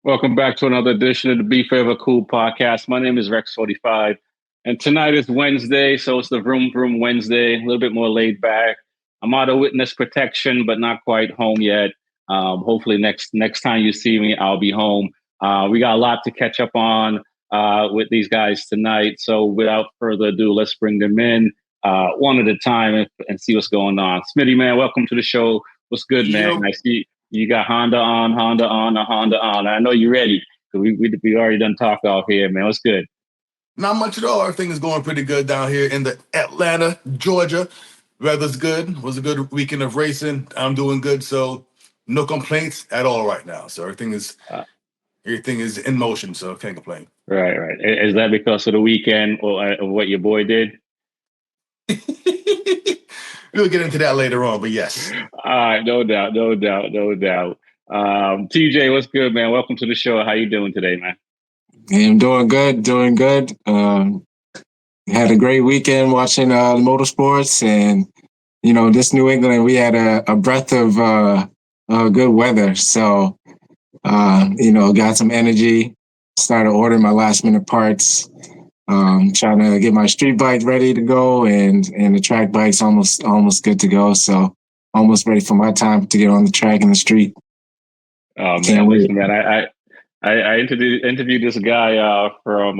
Welcome back to another edition of the B4evaKool podcast. My name is Rex45, and tonight is Wednesday, so it's the Vroom Wednesday, a little bit more laid back. I'm out of witness protection, but not quite home yet. Hopefully next time you see me, I'll be home. We got a lot to catch up on with these guys tonight. So without further ado, let's bring them in one at a time and see what's going on. Smitty, man, welcome to the show. What's good, man? I see you got Honda on. I know you're ready. We already done talk off here, man. What's good? Not much at all. Everything is going pretty good down here in the Atlanta, Georgia. Weather's good. It was a good weekend of racing. I'm doing good, so no complaints at all right now. So everything is in motion, so can't complain. Right. Is that because of the weekend or of what your boy did? We'll get into that later on, but yes. All right, no doubt. TJ, what's good, man? Welcome to the show. How you doing today, man? I'm doing good. Had a great weekend watching the motorsports, and this New England, we had a breath of good weather. So, got some energy. Started ordering my last minute parts. Trying to get my street bike ready to go, and the track bike's almost good to go. So, almost ready for my time to get on the track in the street. Oh man, listen, man, I interviewed this guy from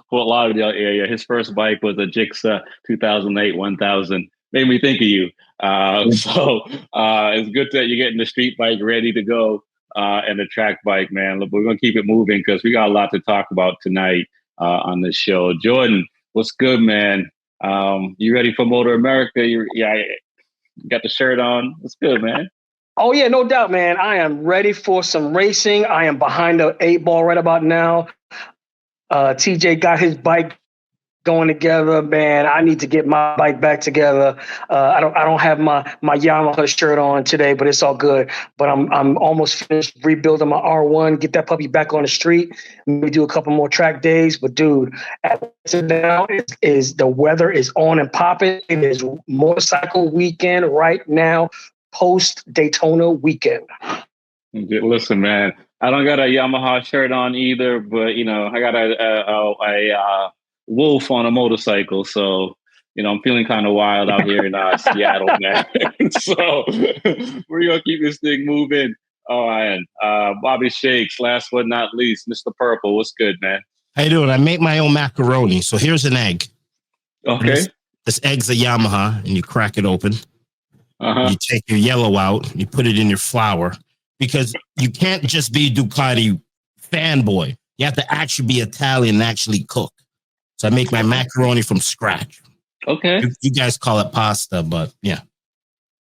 Fort Lauderdale area. His first bike was a Jigsaw 2008 1000. Made me think of you. So it's good that you're getting the street bike ready to go and the track bike, man. Look, we're gonna keep it moving because we got a lot to talk about tonight on this show. Jordan, what's good, man? You ready for Motor America? You got the shirt on. What's good, man? Oh, yeah, no doubt, man. I am ready for some racing. I am behind the 8 ball right about now. TJ got his bike going together, man. I need to get my bike back together. I don't have my Yamaha shirt on today, but it's all good. But I'm almost finished rebuilding my R1, get that puppy back on the street, maybe do a couple more track days. But dude, now is the weather is on and popping. It is motorcycle weekend right now. Post Daytona weekend. Listen, man, I don't got a Yamaha shirt on either, but I got a wolf on a motorcycle, so I'm feeling kind of wild out here in Seattle, man. So we're gonna keep this thing moving. Oh, man, Bobby Shakes, last but not least, Mr. Purple. What's good, man? How you doing? I make my own macaroni. So here's an egg. Okay. This egg's a Yamaha, and you crack it open. You take your yellow out, you put it in your flour, because you can't just be Ducati fanboy. You have to actually be Italian and actually cook. So I make my macaroni from scratch. Okay. You guys call it pasta, but yeah.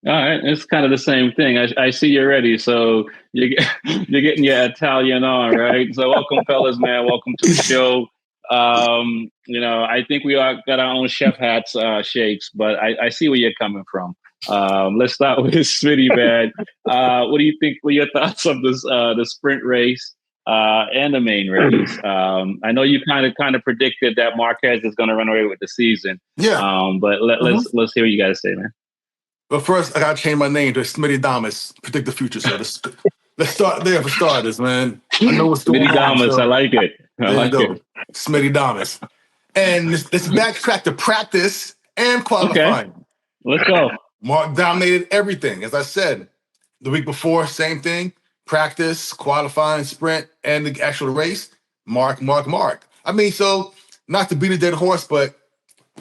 All right, it's kind of the same thing. I see you're ready, so you're getting your Italian on, right? So welcome, fellas, man. Welcome to the show. I think we all got our own chef hats, Shakes, but I see where you're coming from. Let's start with Smitty, man. What do you think? What are your thoughts of this the sprint race and the main race? I know you kind of predicted that Marquez is going to run away with the season. Yeah. But let's hear what you guys say, man. But first, I gotta change my name to Smitty Damas. Predict the future, so let's start there for starters, man. I know what's going Smitty Damas, so I like it. I like it. Smitty Damas. And let's backtrack to practice and qualifying. Okay. Let's go. Mark dominated everything. As I said, the week before, same thing. Practice, qualifying, sprint, and the actual race. Mark. I mean, so not to beat a dead horse, but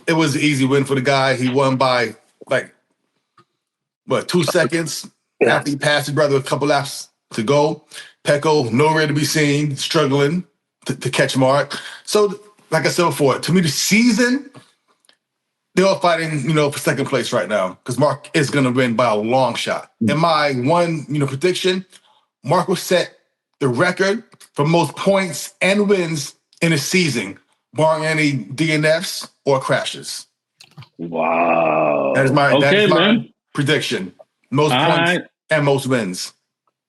it was an easy win for the guy. He won by 2 seconds after he passed his brother a couple laps to go. Pecco, nowhere to be seen, struggling to catch Mark. So, like I said before, to me, the season, they're all fighting, for second place right now because Mark is going to win by a long shot. In my one, prediction, Mark will set the record for most points and wins in a season, barring any DNFs or crashes. Wow. That is my prediction. Most points and most wins.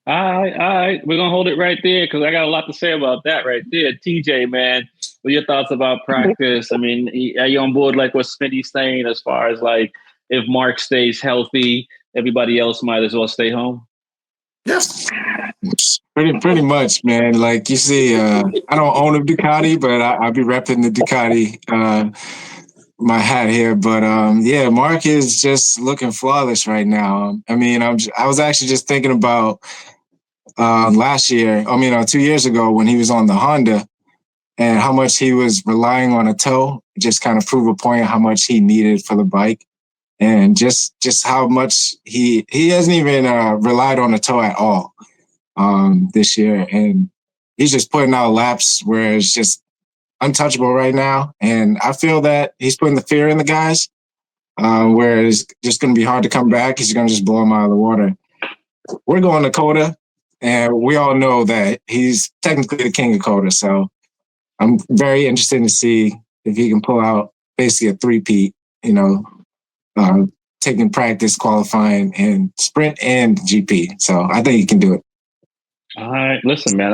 All right. We're going to hold it right there because I got a lot to say about that right there. TJ, man, what are your thoughts about practice? I mean, are you on board like what Smitty's saying as far as like if Mark stays healthy, everybody else might as well stay home? Yes. Pretty much, man. Like you see, I don't own a Ducati, but I'll be repping the Ducati, my hat here. But yeah, Mark is just looking flawless right now. I mean, I was actually just thinking about last year. I mean, 2 years ago when he was on the Honda, and how much he was relying on a toe. Just kind of prove a point how much he needed for the bike, and just how much he hasn't even relied on a toe at all this year, and he's just putting out laps where it's just untouchable right now. And I feel that he's putting the fear in the guys, where it's just going to be hard to come back. He's going to just blow them out of the water. We're going to Coda, and we all know that he's technically the king of Coda. So I'm very interested to see if he can pull out basically a three-peat, taking practice, qualifying, and sprint and GP. So I think he can do it. All right, listen, man.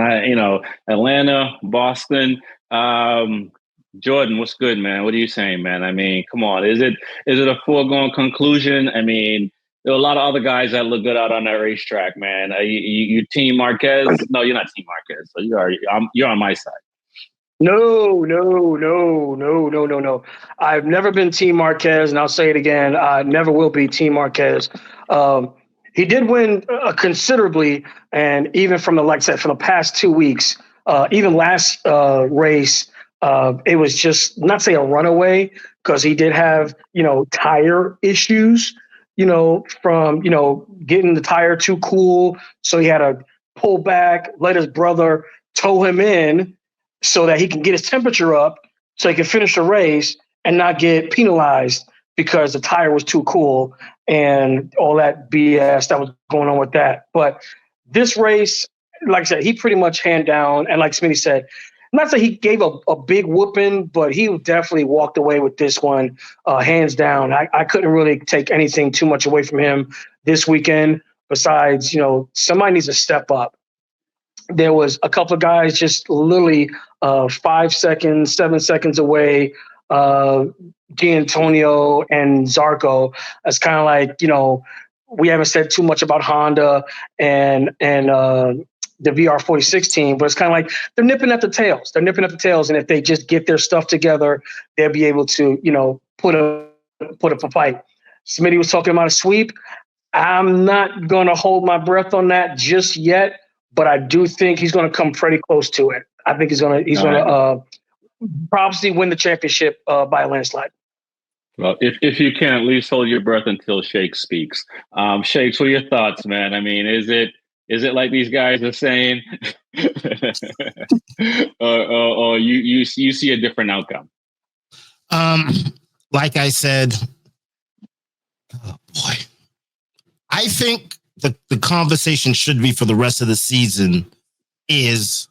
Atlanta, Boston, Jordan. What's good, man? What are you saying, man? I mean, come on. Is it a foregone conclusion? I mean, there are a lot of other guys that look good out on that racetrack, man. You Team Marquez? No, you're not Team Marquez. So you're on my side. No. I've never been Team Marquez, and I'll say it again. I never will be Team Marquez. He did win considerably, and even from from the past 2 weeks, even last race, it was just not say a runaway because he did have tire issues, from getting the tire too cool, so he had to pull back, let his brother tow him in so that he can get his temperature up, so he can finish the race and not get penalized because the tire was too cool and all that BS that was going on with that. But this race, like I said, he pretty much hand down. And like Smitty said, not that he gave a big whooping, but he definitely walked away with this one hands down. I couldn't really take anything too much away from him this weekend. Besides, somebody needs to step up. There was a couple of guys just literally 5 seconds, 7 seconds away. D'Antonio and Zarco. It's kind of like, we haven't said too much about Honda and the VR46 team, but it's kind of like they're nipping at the tails. And if they just get their stuff together, they'll be able to, put up a fight. Smitty was talking about a sweep. I'm not going to hold my breath on that just yet, but I do think he's going to come pretty close to it. I think he's going to probably win the championship by a landslide. Well, if you can, at least hold your breath until Shake speaks. Shakes, what are your thoughts, man? I mean, is it like these guys are saying, or you see a different outcome? Like I said, oh boy, I think the conversation should be for the rest of the season is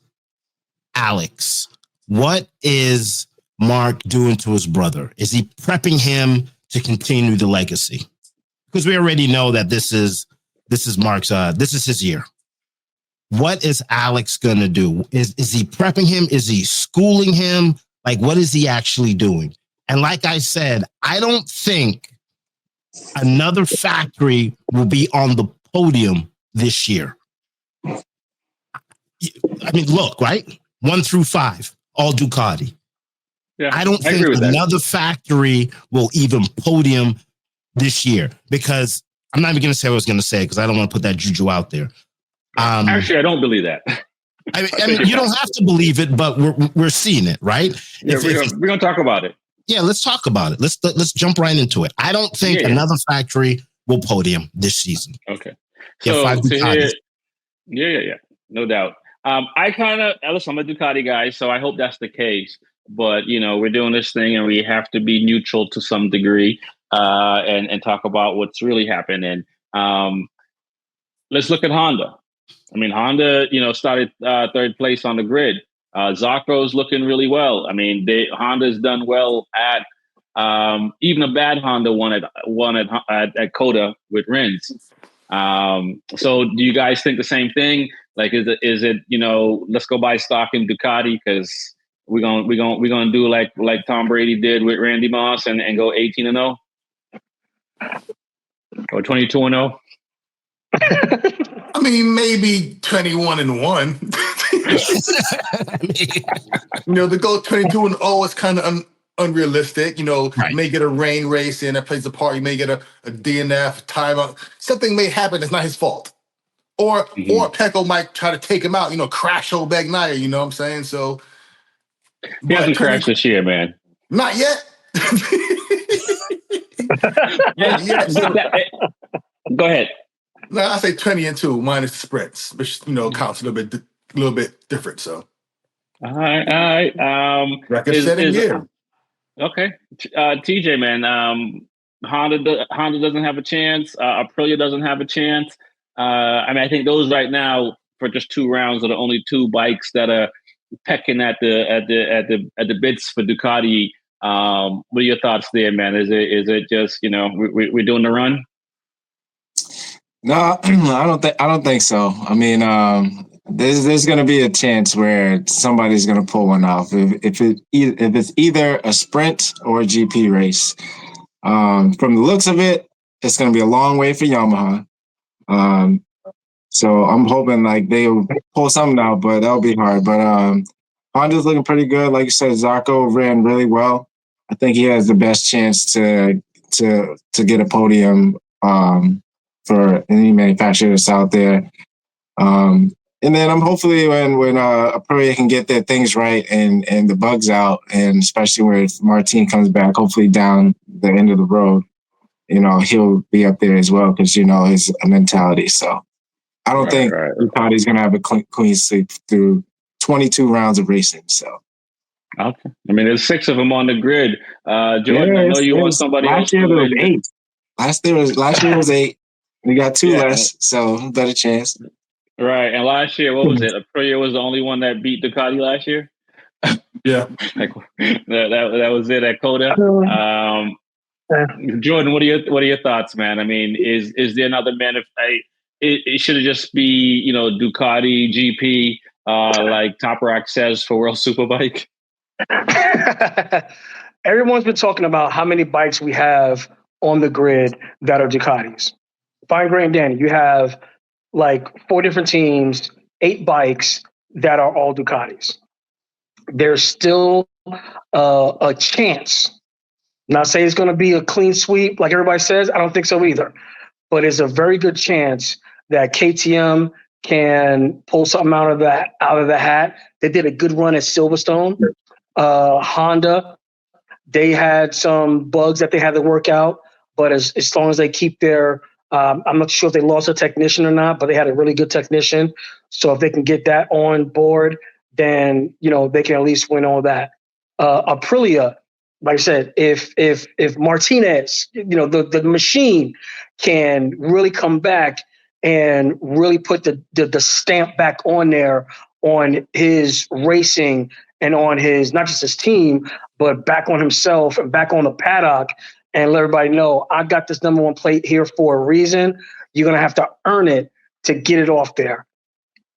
Alex. What is Mark doing to his brother? Is he prepping him to continue the legacy? Because we already know that this is Mark's this is his year. What is Alex gonna do? Is he prepping him? Is he schooling him? Like, what is he actually doing? And like I said, I don't think another factory will be on the podium this year. I mean, look, right? 1 through 5, all Ducati. Yeah, I don't think another factory will even podium this year, because I'm not even going to say what I was going to say because I don't want to put that juju out there. Actually, I don't believe that. I mean, you don't have to believe it, but we're seeing it, right? Yeah, we're going to talk about it. Yeah, let's talk about it. Let's jump right into it. I don't think another factory will podium this season. Okay. So yeah, no doubt. I kind of listen. I'm a Ducati guy, so I hope that's the case. But we're doing this thing, and we have to be neutral to some degree, and talk about what's really happening. Let's look at Honda. I mean, Honda, started third place on the grid. Zarco's looking really well. I mean, Honda's done well at even a bad Honda won at Coda with Rins. So do you guys think the same thing? Like, is it let's go buy stock in Ducati because we're gonna do like Tom Brady did with Randy Moss and go 18-0 or 22-0? I mean, maybe 21-1. To go 22-0 is kind of unrealistic. Right. You may get a rain race in that plays a part. You may get a DNF timeout. Something may happen that's not his fault. Or Pecco might try to take him out, crash old Bagnaia, you know what I'm saying? So he hasn't crashed this year, man. Not yet. Go ahead. No, I say 20-2 minus the sprints, which counts a little bit different. So, all right. Record-setting year. Okay, TJ, man. Honda doesn't have a chance. Aprilia doesn't have a chance. I think those right now for just 2 rounds are the only 2 bikes that are pecking at the bits for Ducati. What are your thoughts there, man? Is it just we're doing the run? No, I don't think so. I mean, there's going to be a chance where somebody's going to pull one off if it's either a sprint or a GP race. From the looks of it, it's going to be a long way for Yamaha. So I'm hoping like they'll pull something out, but that'll be hard. But Honda's looking pretty good. Like you said, Zarco ran really well. I think he has the best chance to get a podium for any manufacturer that's out there. And then I'm hopefully when Aprilia can get their things right and the bugs out, and especially when Martin comes back, hopefully down the end of the road, he'll be up there as well because his mentality. So I don't think Ducati's going to have a clean sweep through 22 rounds of racing. So. Okay. I mean, there's 6 of them on the grid. Jordan, I know you want somebody else to win. Last year was 8. We got 2 less, so better chance. Right. And last year, what was it? Aprilia was the only one that beat Ducati last year? Yeah. that was it at Coda. Jordan, what are your thoughts, man? I mean, is there another man? It should have just be, Ducati, GP, like Top Rack says for World Superbike. Everyone's been talking about how many bikes we have on the grid that are Ducatis. Fine Grain Danny, you have like 4 different teams, 8 bikes that are all Ducatis. There's still a chance. Not saying it's going to be a clean sweep like everybody says. I don't think so either. But it's a very good chance that KTM can pull something out of the hat. They did a good run at Silverstone. Honda, they had some bugs that they had to work out, but as long as they keep their I'm not sure if they lost a technician or not, but they had a really good technician. So if they can get that on board, then they can at least win all that. Aprilia, like I said, if Martinez, the machine can really come back and really put the stamp back on there on his racing and on his, not just his team, but back on himself and back on the paddock, and let everybody know, I got this number 1 plate here for a reason. You're going to have to earn it to get it off there.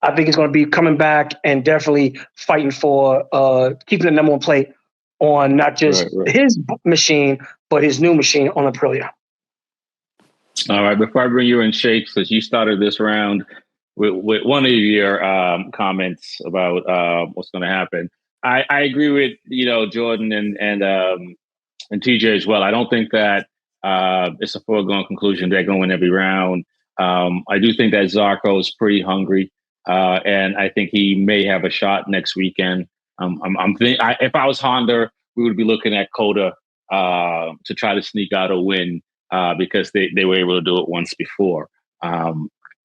I think he's going to be coming back and definitely fighting for keeping the number 1 plate on not just his machine, but his new machine on Aprilia. All right. Before I bring you in, Shakes, because you started this round with one of your comments about what's going to happen. I agree with, Jordan and TJ as well. I don't think that it's a foregone conclusion they're going to win every round. I do think that Zarco is pretty hungry, and I think he may have a shot next weekend. If I was Honda, we would be looking at Coda to try to sneak out a win because they were able to do it once before.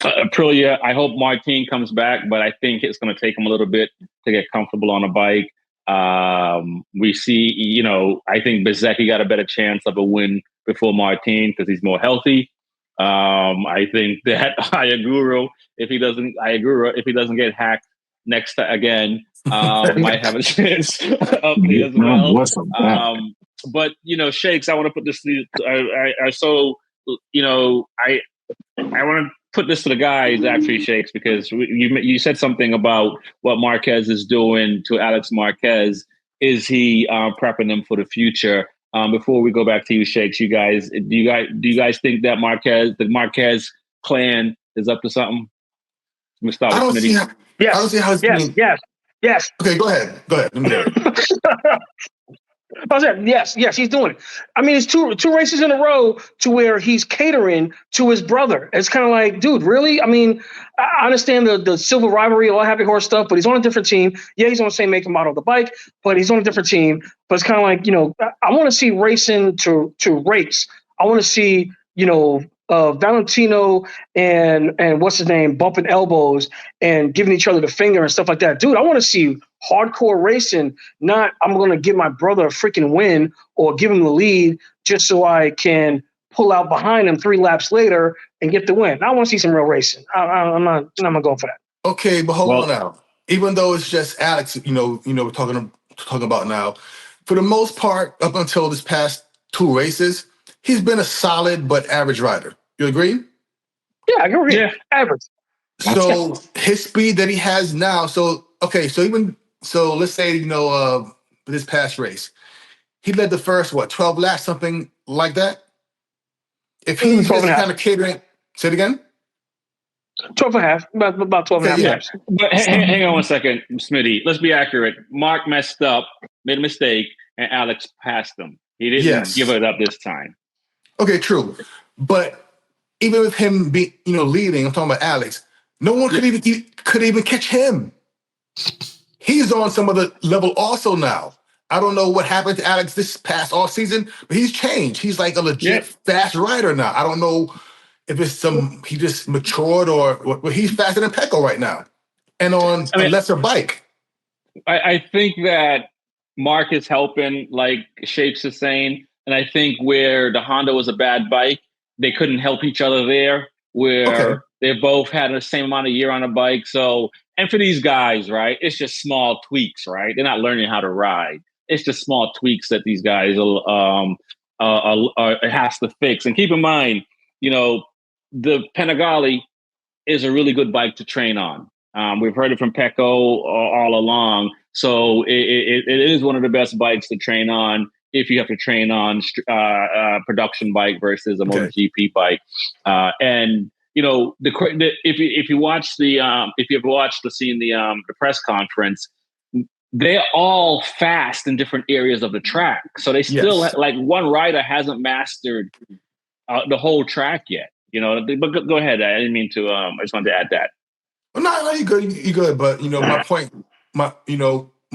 Aprilia, I hope Martin comes back, but I think it's going to take him a little bit to get comfortable on a bike. We see, I think Bezzecchi got a better chance of a win before Martin because he's more healthy. I think that Ayaguro, if he doesn't get hacked next again, might have a chance up there as well. But Shakes, I want to put this to you. I want to put this to the guys actually, Shakes, because you said something about what Marquez is doing to Alex Marquez. Is he prepping them for the future? Before we go back to you, Shakes, do you guys think that the Marquez clan is up to something? Let me start I with don't see Smitty. how. I don't see how it's being. Yes. Okay, go ahead. Let me hear it. I said, yes, he's doing it. I mean, it's two races in a row to where he's catering to his brother. It's kind of like, dude, really? I mean, I understand the civil rivalry, all happy horse stuff, but he's on a different team. Yeah, he's on the same make and model of the bike, but he's on a different team. But it's kind of like, I want to see racing to race. I want to see, Valentino and what's his name bumping elbows and giving each other the finger and stuff like that. Dude, I want to see hardcore racing, not I'm going to give my brother a freaking win or give him the lead just so I can pull out behind him 3 laps later and get the win. I want to see some real racing. I'm not going for that. Okay, but hold on now. Even though it's just Alex, we're talking about now, for the most part, up until this past 2 races, he's been a solid but average rider. You agree? Yeah, I agree. Yeah. Average. So his speed that he has now, so let's say, this past race, he led the first, 12 laps, something like that? If he's just kind of catering, say it again? 12 and a half, about 12 and a half laps. But hang on one second, Smitty. Let's be accurate. Mark messed up, made a mistake, and Alex passed him. He didn't give it up this time. Okay, true. But even with him being, leading, I'm talking about Alex, no one could even catch him. He's on some other level also now. I don't know what happened to Alex this past off season, but he's changed. He's like a legit fast rider now. I don't know if it's he just matured or he's faster than Pecco right now, and on a lesser bike. I think that Mark is helping, like Shapes is saying, and I think where the Honda was a bad bike, they couldn't help each other there. Where they both had the same amount of year on a bike, so. And for these guys, right, it's just small tweaks, right? They're not learning how to ride. It's just small tweaks that these guys has to fix. And keep in mind, the Panigale is a really good bike to train on. We've heard it from Pecco all along. So it is one of the best bikes to train on if you have to train on production bike versus a MotoGP bike. And if you watch if you ever watched the press conference, they're all fast in different areas of the track. So they still like one rider hasn't mastered the whole track yet. But go ahead. I didn't mean to. I just wanted to add that. Well, no, you're good. You're good. But my point, my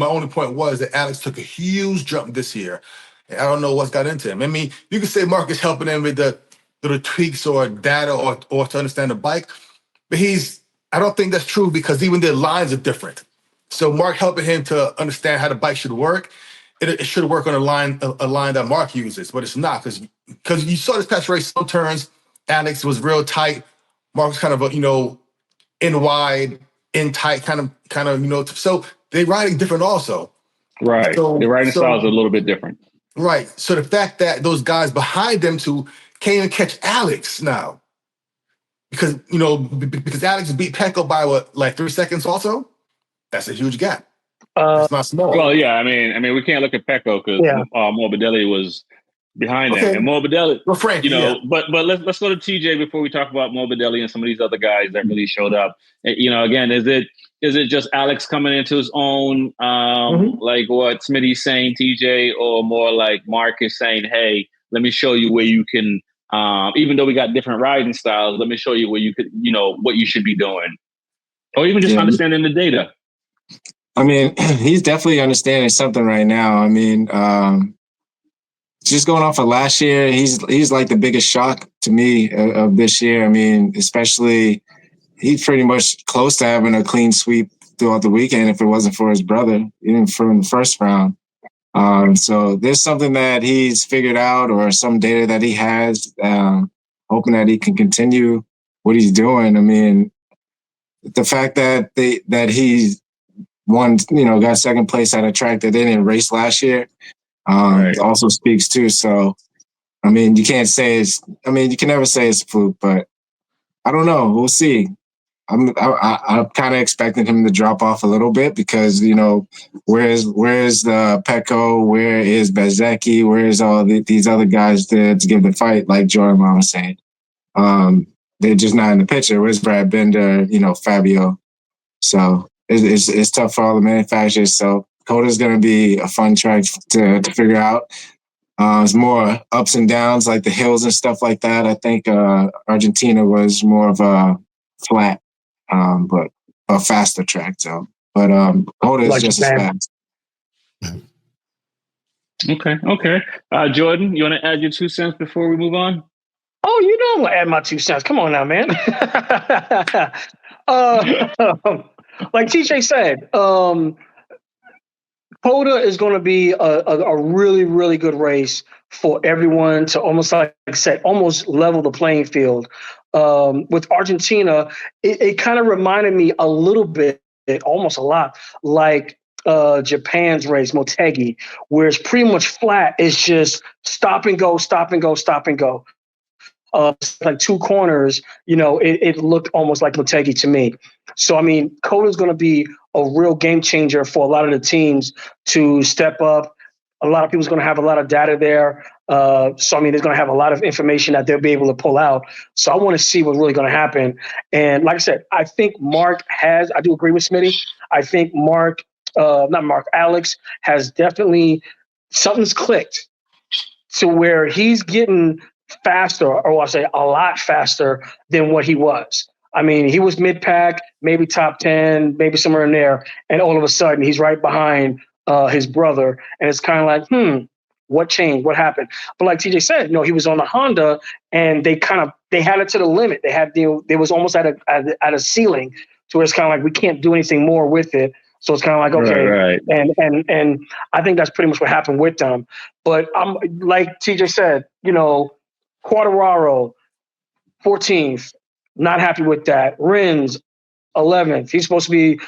only point was that Alex took a huge jump this year. And I don't know what's got into him. I mean, you could say Mark is helping him with the tweaks or data or to understand the bike, but I don't think that's true because even their lines are different. So Mark helping him to understand how the bike should work. It should work on a line that Mark uses, but it's not because you saw this past race. Some turns, Alex was real tight. Mark was kind of in wide, in tight, kind of. So they riding different also. Right. So, the riding styles are a little bit different. Right. So the fact that those guys behind them can't even catch Alex now, because Alex beat Pecco by 3 seconds also. That's a huge gap. It's not small. Well, yeah. I mean, we can't look at Pecco because Morbidelli was behind him, and Morbidelli. Well, Frank, but let's go to TJ before we talk about Morbidelli and some of these other guys that really showed up. Again, is it just Alex coming into his own, like what Smitty's saying, TJ, or more like Mark is saying, hey, let me show you where you can. Even though we got different riding styles, let me show you where you could, what you should be doing, or even just understanding the data. I mean, he's definitely understanding something right now. I mean, just going off of last year, he's like the biggest shock to me of this year. I mean, especially he's pretty much close to having a clean sweep throughout the weekend if it wasn't for his brother, even from the first round. So there's something that he's figured out or some data that he has, hoping that he can continue what he's doing. I mean, the fact that he's won, got second place at a track that they didn't race last year, also speaks too. So, I mean, you can never say it's a fluke, but I don't know. We'll see. I'm kind of expecting him to drop off a little bit because, where's the Pecco? Where is Bezzecchi? Where's all these other guys to give the fight, like Jordan was saying? they're just not in the picture. Where's Brad Bender, Fabio? So it's tough for all the manufacturers. So Coda's going to be a fun track to figure out. It's more ups and downs, like the hills and stuff like that. I think Argentina was more of a flat, but a faster track. So, but Coda is just as fast. Okay. Jordan, you want to add your 2 cents before we move on? Oh, you know I'm gonna add my 2 cents. Come on now, man. Like TJ said, Coda is going to be a really, really good race for everyone to almost almost level the playing field. With Argentina, it kind of reminded me a little bit, almost a lot, like Japan's race, Motegi, where it's pretty much flat. It's just stop and go, stop and go, stop and go. Like 2 corners, it looked almost like Motegi to me. So, I mean, Coda is going to be a real game changer for a lot of the teams to step up. A lot of people's going to have a lot of data there. So, I mean, there's going to have a lot of information that they'll be able to pull out. So I want to see what's really going to happen. And like I said, I think I do agree with Smitty. I think Alex has definitely, something's clicked to where he's getting faster, or I'll say a lot faster than what he was. I mean, he was mid-pack, maybe top 10, maybe somewhere in there, and all of a sudden he's right behind his brother, and it's kind of like, what changed? What happened? But like TJ said, he was on the Honda, and they had it to the limit. They had there was almost at a ceiling, to where it's kind of like we can't do anything more with it. So it's kind of like, okay, right. And I think that's pretty much what happened with them. But I'm like TJ said, Quartararo, 14th, not happy with that. Rins, 11th. He's supposed to be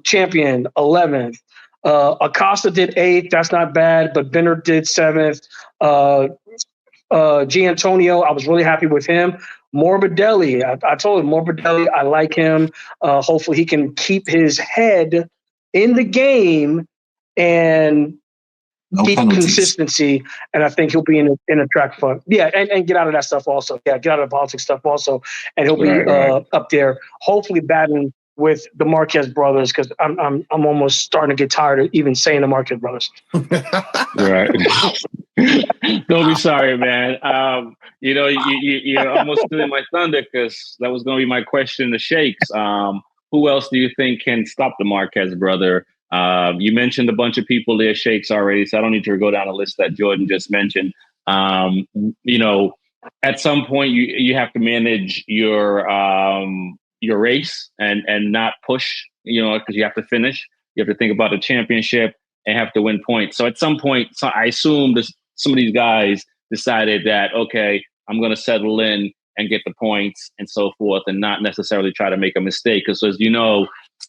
champion, 11th. Acosta did 8th. That's not bad, but Bender did 7th. Giantonio, I was really happy with him. Morbidelli, I told him Morbidelli, I like him. Hopefully he can keep his head in the game and keep consistency, and I think he'll be in a track fund. Yeah, and get out of that stuff also. Yeah, get out of the politics stuff also, and he'll be up there, hopefully battling with the Marquez brothers, because I'm almost starting to get tired of even saying the Marquez brothers. Right. Don't be sorry, man. You're almost stealing my thunder, because that was going to be my question to Shakes. Who else do you think can stop the Marquez brother? You mentioned a bunch of people there, Shakes, already, so I don't need to go down a list that Jordan just mentioned. At some point you have to manage your race and not push, because you have to finish. You have to think about the championship and have to win points. So at some point, I assume some of these guys decided that, okay, I'm going to settle in and get the points and so forth, and not necessarily try to make a mistake. Because as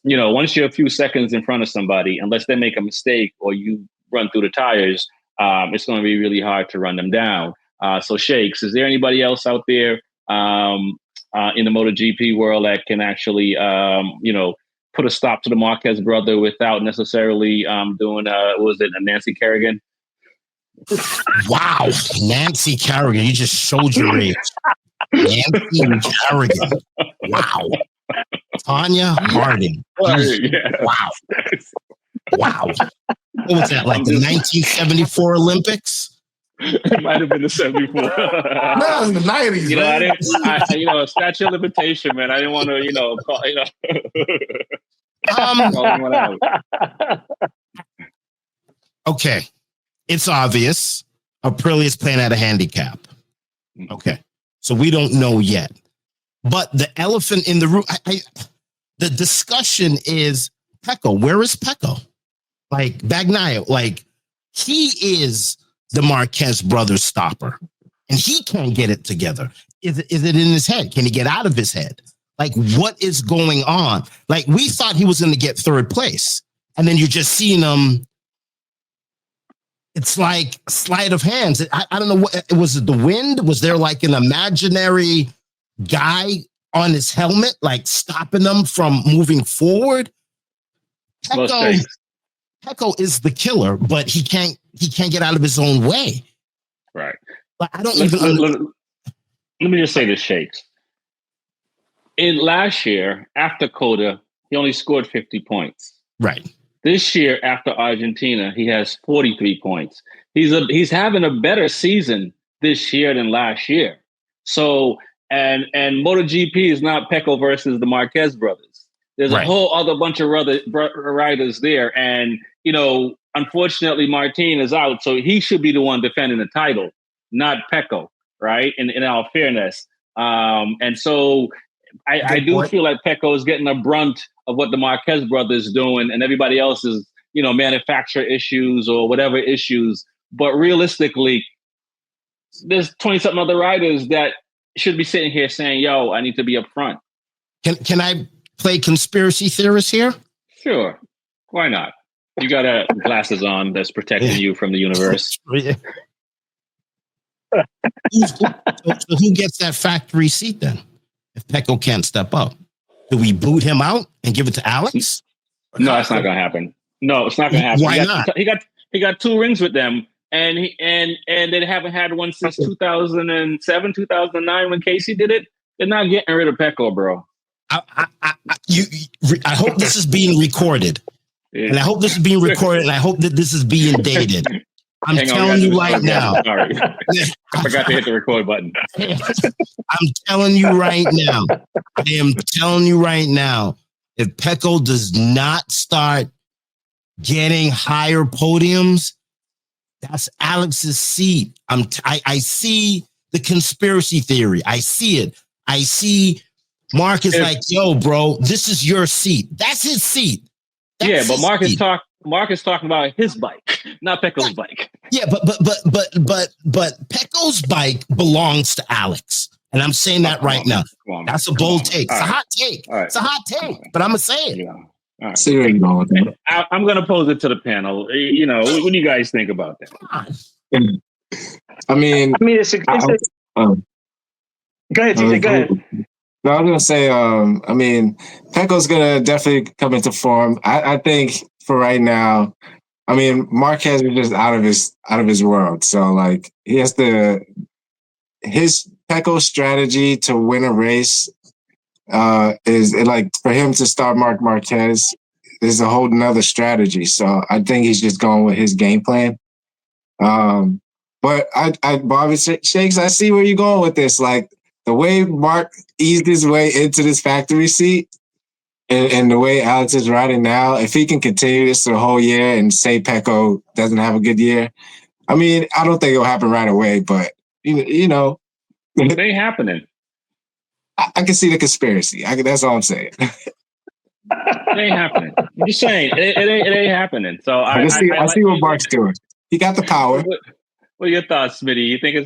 once you're a few seconds in front of somebody, unless they make a mistake or you run through the tires, it's going to be really hard to run them down. So Shakes, is there anybody else out there in the MotoGP world that can actually, put a stop to the Marquez brother without necessarily doing, a Nancy Kerrigan? Wow, Nancy Kerrigan, you just showed your age. Nancy Kerrigan. Wow. Tanya Harding. Wow. Wow. What was that, like the 1974 Olympics? It might have been the 74. No, in the 90s. I didn't, statute of limitation, man. I didn't want to, call Okay. It's obvious. Aprilia is playing at a handicap. Okay. So we don't know yet. But the elephant in the room, the discussion is Pecco. Where is Pecco? Like Bagnaia, he is the Marquez brothers stopper, and he can't get it together. Is it in his head? Can he get out of his head? What is going on? We thought he was going to get 3rd place, and then you're just seeing him. It's like sleight of hands. I don't know what was it. The wind? Was there an imaginary guy on his helmet, stopping them from moving forward? Pecco is the killer, but he can't get out of his own way. Right. But I don't let me just say this, Shakes. in last year after Coda, he only scored 50 points. Right. This year after Argentina, he has 43 points. He's having a better season this year than last year. So and MotoGP is not Pecco versus the Marquez brothers. There's a whole other bunch of riders there, and unfortunately, Martin is out, so he should be the one defending the title, not Pecco, right? In all fairness, and so I do feel like Pecco is getting a brunt of what the Marquez brothers doing, and everybody else is, manufacturer issues or whatever issues. But realistically, there's 20-something other riders that should be sitting here saying, "Yo, I need to be up front." Can I play conspiracy theorist here? Sure, why not? You got glasses on that's protecting you from the universe. So who gets that factory seat then? If Pecco can't step up, do we boot him out and give it to Alex? No, it's not going to happen. No, it's not going to happen. Why not? He got 2 rings with them, and they haven't had one since 2007, 2009 when Casey did it. They're not getting rid of Pecco, bro. I hope this is being recorded, and I hope this is being recorded, and I hope that this is being dated. I'm telling you right now. Sorry. I forgot to hit the record button. I'm telling you right now. I am telling you right now. If Pecco does not start getting higher podiums, that's Alex's seat. I see the conspiracy theory. I see it. I see Mark is like, yo, bro, this is your seat. That's his seat. That's but Mark is talking about his bike, not Pecco's bike. Yeah, but Pecco's bike belongs to Alex. And I'm saying that right now. That's a bold take. It's a hot take. It's a hot take, but I'm going to say it. Yeah. See where you're going with that. I'm going to pose it to the panel. What do you guys think about that? I mean, it's go ahead, TJ. Go ahead. No, I was going to say, Pecco's going to definitely come into form. I think for right now, Marquez is just out of his world. So like he has his Pecco strategy to win a race is like for him to start Marquez is a whole nother strategy. So I think he's just going with his game plan. But Bobby Shakes, I see where you're going with this. Like the way Mark eased his way into this factory seat and the way Alex is riding now, if he can continue this the whole year and say Pecco doesn't have a good year, I don't think it'll happen right away, but it ain't happening. I can see the conspiracy. That's all I'm saying. It ain't happening. I'm just saying it ain't happening. So I see what Mark's doing. He got the power. What are your thoughts, Smitty? You think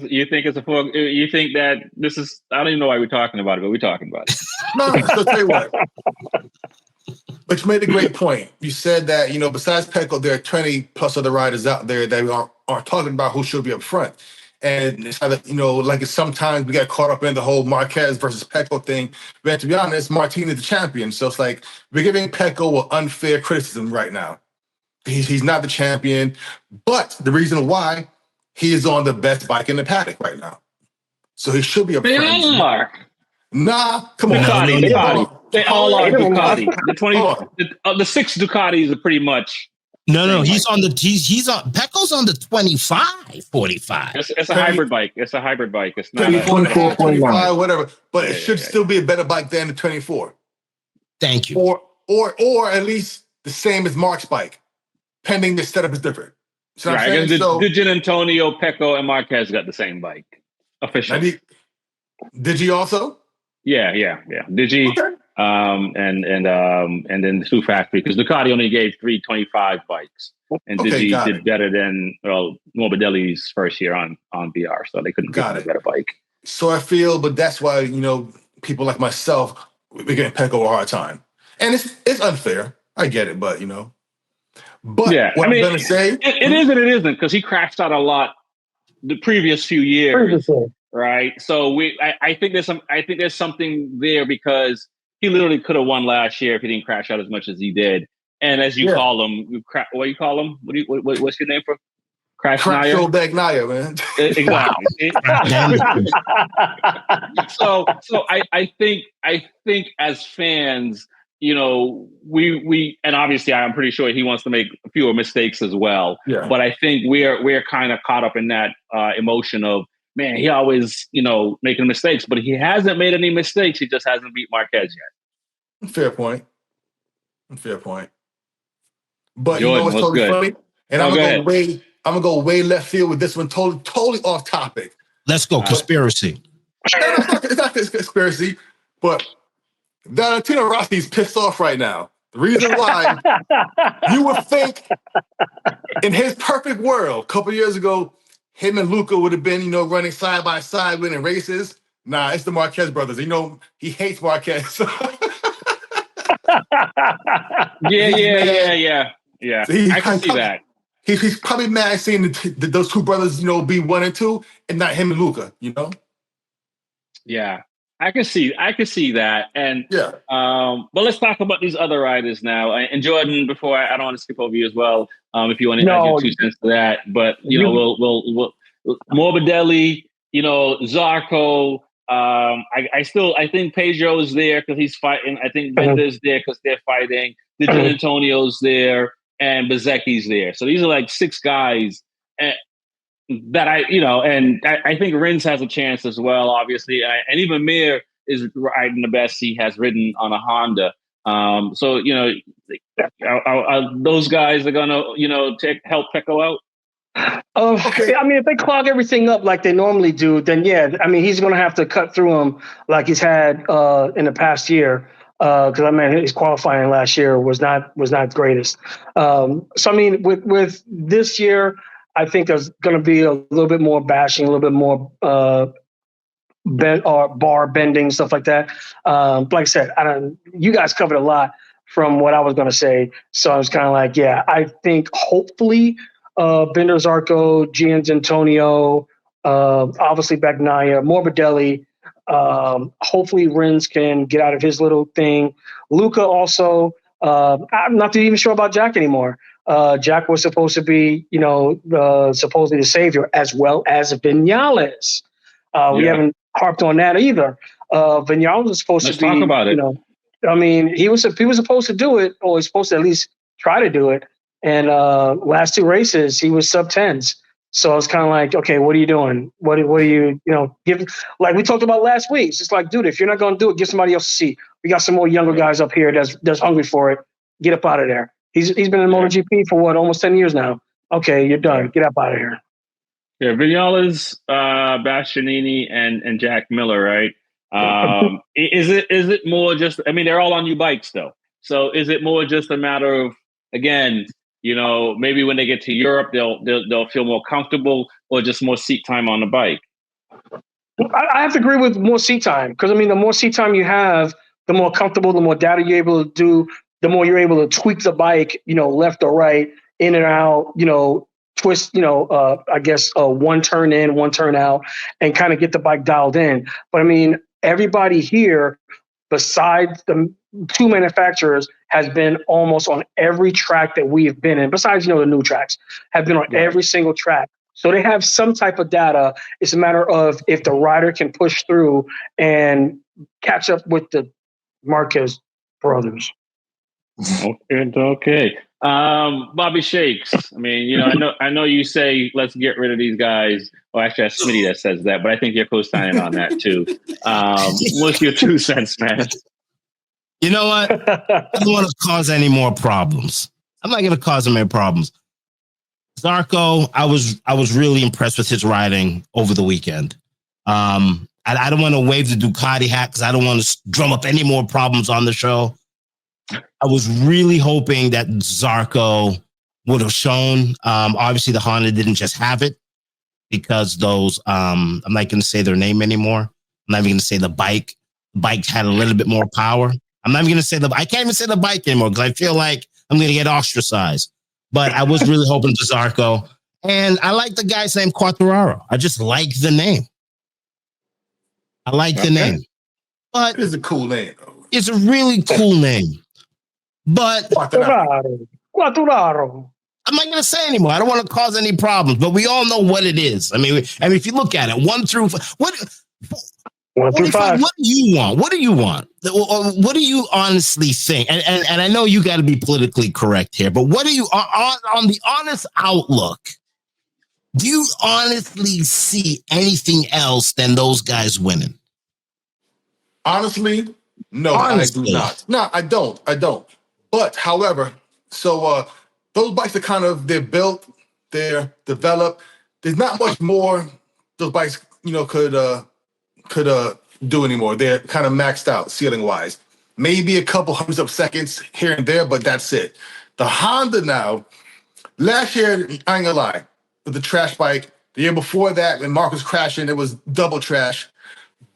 that this is? I don't even know why we're talking about it, but we're talking about it. No, so tell you what. But you made a great point. You said that besides Pecco, there are 20 plus other riders out there that are talking about who should be up front. And it's either, like sometimes we get caught up in the whole Marquez versus Pecco thing. But to be honest, Martin is the champion. So it's like we're giving Pecco an unfair criticism right now. He's not the champion. But the reason why, he is on the best bike in the paddock right now. So he should be up front. They all are. Nah, come on. Ducati. They all are Ducati. The 6 Ducatis are pretty much. No, he's on Pecco's on the 25, 45. It's a hybrid bike. It's a hybrid bike. It's not 24, 25, whatever. But it should still be a better bike than the 24. Thank you. Or at least the same as Mark's bike, pending the setup is different. So right. I guess Did Antonio, Pecco, and Marquez got the same bike officially? Did you also? Yeah. Digi, okay. And then the 2 factory, because Ducati only gave 325 bikes, and Digi did better than Morbidelli's first year on BR, so they couldn't get a better bike. So I feel, but that's why people like myself, we're getting Pecco a hard time, and it's unfair. I get it, but But yeah, what I'm going to say, it is and it isn't, because he crashed out a lot the previous few years. Right, so I think there's something there, because he literally could have won last year if he didn't crash out as much as he did. And as you call him, what do you call him? What's your name for? Crash show back Naya, man. Exactly. so I think as fans, you know, we and obviously I'm pretty sure he wants to make fewer mistakes as well. Yeah. But I think we're kind of caught up in that emotion of, man, he always, you know, making mistakes, but he hasn't made any mistakes. He just hasn't beat Marquez yet. Fair point. But Jordan, you know what's totally good? funny? And I'm gonna go way left field with this one, totally off topic. Let's go. Conspiracy. No, it's not conspiracy, but Valentino Rossi's pissed off right now. The reason why you would think in his perfect world, a couple years ago, him and Luca would have been, you know, running side by side, winning races. Nah, it's the Marquez brothers. You know, he hates Marquez. Yeah. So I can see that. He's probably mad seeing those two brothers, you know, be 1 and 2, and not him and Luca. You know. Yeah, I can see that. And yeah. But let's talk about these other riders now. And Jordan, before I don't want to skip over you as well. If you want to add your 2 cents to that, but you know, we'll Morbidelli, you know, Zarco. I think Pedro's there because he's fighting. I think Bender's there because they're fighting. Di Antonio's there, and Bezecchi's there. So these are like 6 guys that I think Rins has a chance as well, obviously, and even Mir is riding the best he has ridden on a Honda. So you know, those guys are gonna, you know, help Pecco out. Okay. I mean, if they clog everything up like they normally do, then yeah, I mean, he's going to have to cut through them like he's had in the past year. Because I mean, his qualifying last year was not the greatest. So I mean, with this year, I think there's going to be a little bit more bashing, a little bit more bar bending, stuff like that. Like I said, you guys covered a lot from what I was going to say. So I was kind of like, yeah, I think hopefully Bender, Zarco, Gian Antonio, obviously Bagnaia, Morbidelli. Hopefully Rins can get out of his little thing. Luca also, I'm not even sure about Jack anymore. Jack was supposed to be, you know, supposedly the savior, as well as Vinales. We haven't harped on that either. Vinales was supposed to be. Let's talk about it. You know, I mean, he was supposed to do it, or he's supposed to at least try to do it. And last 2 races, he was sub-10s. So I was kind of like, okay, what are you doing? What are you, you know, give? Like we talked about last week. It's just like, dude, if you're not going to do it, give somebody else a seat. We got some more younger guys up here that's hungry for it. Get up out of there. He's been in MotoGP for almost 10 years now. Okay, you're done. Get up out of here. Yeah, Vinales, Bastianini, and Jack Miller, right? Is it more just? I mean, they're all on new bikes though. So is it more just a matter of, again, you know, maybe when they get to Europe, they'll feel more comfortable, or just more seat time on the bike? I have to agree with more seat time, because I mean, the more seat time you have, the more comfortable, the more data you're able to do, the more you're able to tweak the bike, you know, left or right, in and out, you know, twist, you know, I guess 1 turn in, 1 turn out, and kind of get the bike dialed in. But I mean, everybody here, besides the 2 manufacturers, has been almost on every track that we have been in, besides, you know, the new tracks, have been on every single track. So they have some type of data. It's a matter of if the rider can push through and catch up with the Marquez brothers. Okay. Bobby Shakes. I mean, you know, I know you say let's get rid of these guys. Well, actually, that's Smitty that says that, but I think you're co-signing on that too. What's your 2 cents, man? You know what? I don't want to cause any more problems. I'm not going to cause them any problems. Zarco, I was really impressed with his riding over the weekend. I don't want to wave the Ducati hat because I don't want to drum up any more problems on the show. I was really hoping that Zarco would have shown. Obviously, the Honda didn't just have it because those, I'm not going to say their name anymore. I'm not even going to say the bike. The bike had a little bit more power. I'm not even going to say I can't even say the bike anymore because I feel like I'm going to get ostracized. But I was really hoping to Zarco. And I like the guy's name, Quartararo. I just like the name. I like the name. But it is a cool name. It's a really cool name. But Quartararo. I'm not going to say anymore. I don't want to cause any problems, but we all know what it is. I mean, if you look at it, 1 through 5, 1 through 5. What do you want? What do you want? What do you honestly think? And I know you got to be politically correct here, but what do you on the honest outlook? Do you honestly see anything else than those guys winning? Honestly, no, I do not. No, I don't. But however, so those bikes are they're built, they're developed. There's not much more those bikes, could do anymore. They're kind of maxed out ceiling wise. Maybe a couple hundreds of seconds here and there, but that's it. The Honda now, last year, I ain't gonna lie, with the trash bike. The year before that, when Mark was crashing, it was double trash.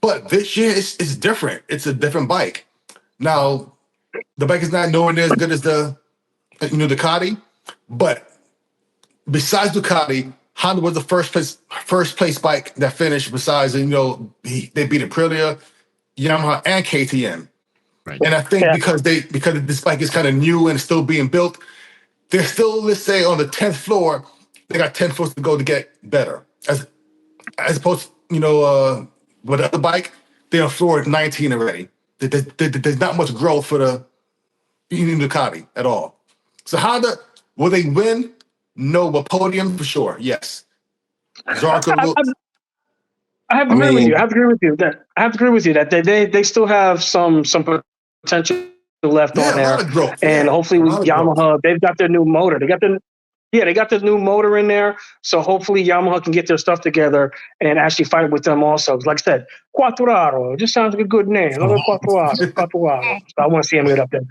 But this year, it's different. It's a different bike. Now, the bike is not nowhere near as good as the Ducati, but besides Ducati, Honda was the first place bike that finished. Besides, they beat Aprilia, Yamaha, and KTM. Right. And I think because this bike is kind of new and still being built, they're still, let's say, on the 10th floor. They got 10 floors to go to get better. As opposed, with the other bike, they're on floor 19 already. There's not much growth for the Ducati at all. So Honda, will they win? No, but podium for sure. Yes. Zarco will. I have to agree with you. I have to agree with you that they still have some potential left on there. And hopefully with Yamaha, they've got their new motor. They got this new motor in there. So hopefully Yamaha can get their stuff together and actually fight with them also. Like I said, Quattraro. It just sounds like a good name. Another Quattraro. So I want to see him get up there.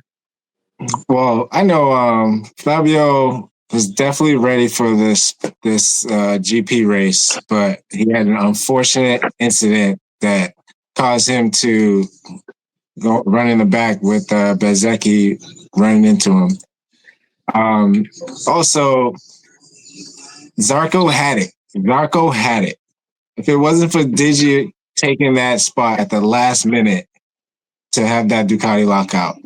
Well, I know Fabio was definitely ready for this GP race, but he had an unfortunate incident that caused him to go run in the back with Bezzecchi running into him. Also, Zarco had it. If it wasn't for Digi taking that spot at the last minute to have that Ducati lockout,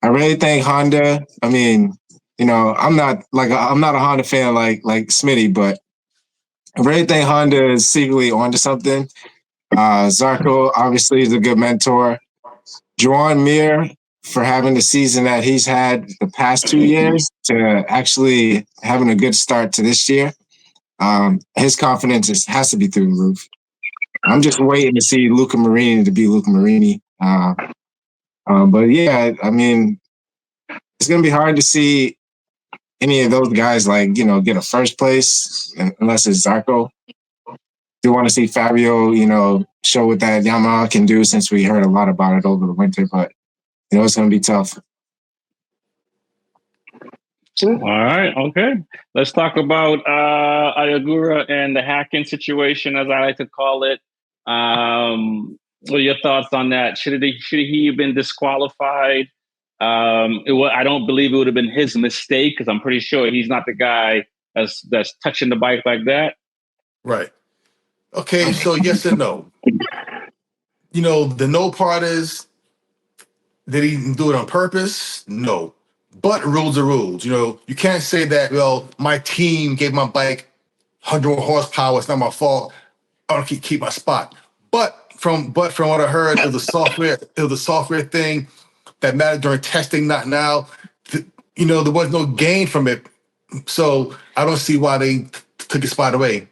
I really think Honda. I mean, I'm not a Honda fan like Smitty, but I really think Honda is secretly onto something. Zarco obviously is a good mentor. Joan Mir, for having the season that he's had the past 2 years to actually having a good start to this year, his confidence has to be through the roof. I'm just waiting to see Luca Marini to be Luca Marini. But yeah, I mean, it's going to be hard to see any of those guys get a first place unless it's Zarco. Do want to see Fabio, show what that Yamaha can do, since we heard a lot about it over the winter, but it's going to be tough. All right, okay. Let's talk about Ayagura and the hacking situation, as I like to call it. What are your thoughts on that? Should he have been disqualified? I don't believe it would have been his mistake, because I'm pretty sure he's not the guy that's touching the bike like that. Right. Okay, so yes and no. The no part is, did he do it on purpose? No. But rules are rules. You can't say that, my team gave my bike 100 more horsepower. It's not my fault. I don't keep my spot. But from what I heard, it was a software thing that mattered during testing, not now. There was no gain from it. So I don't see why they took his spot away.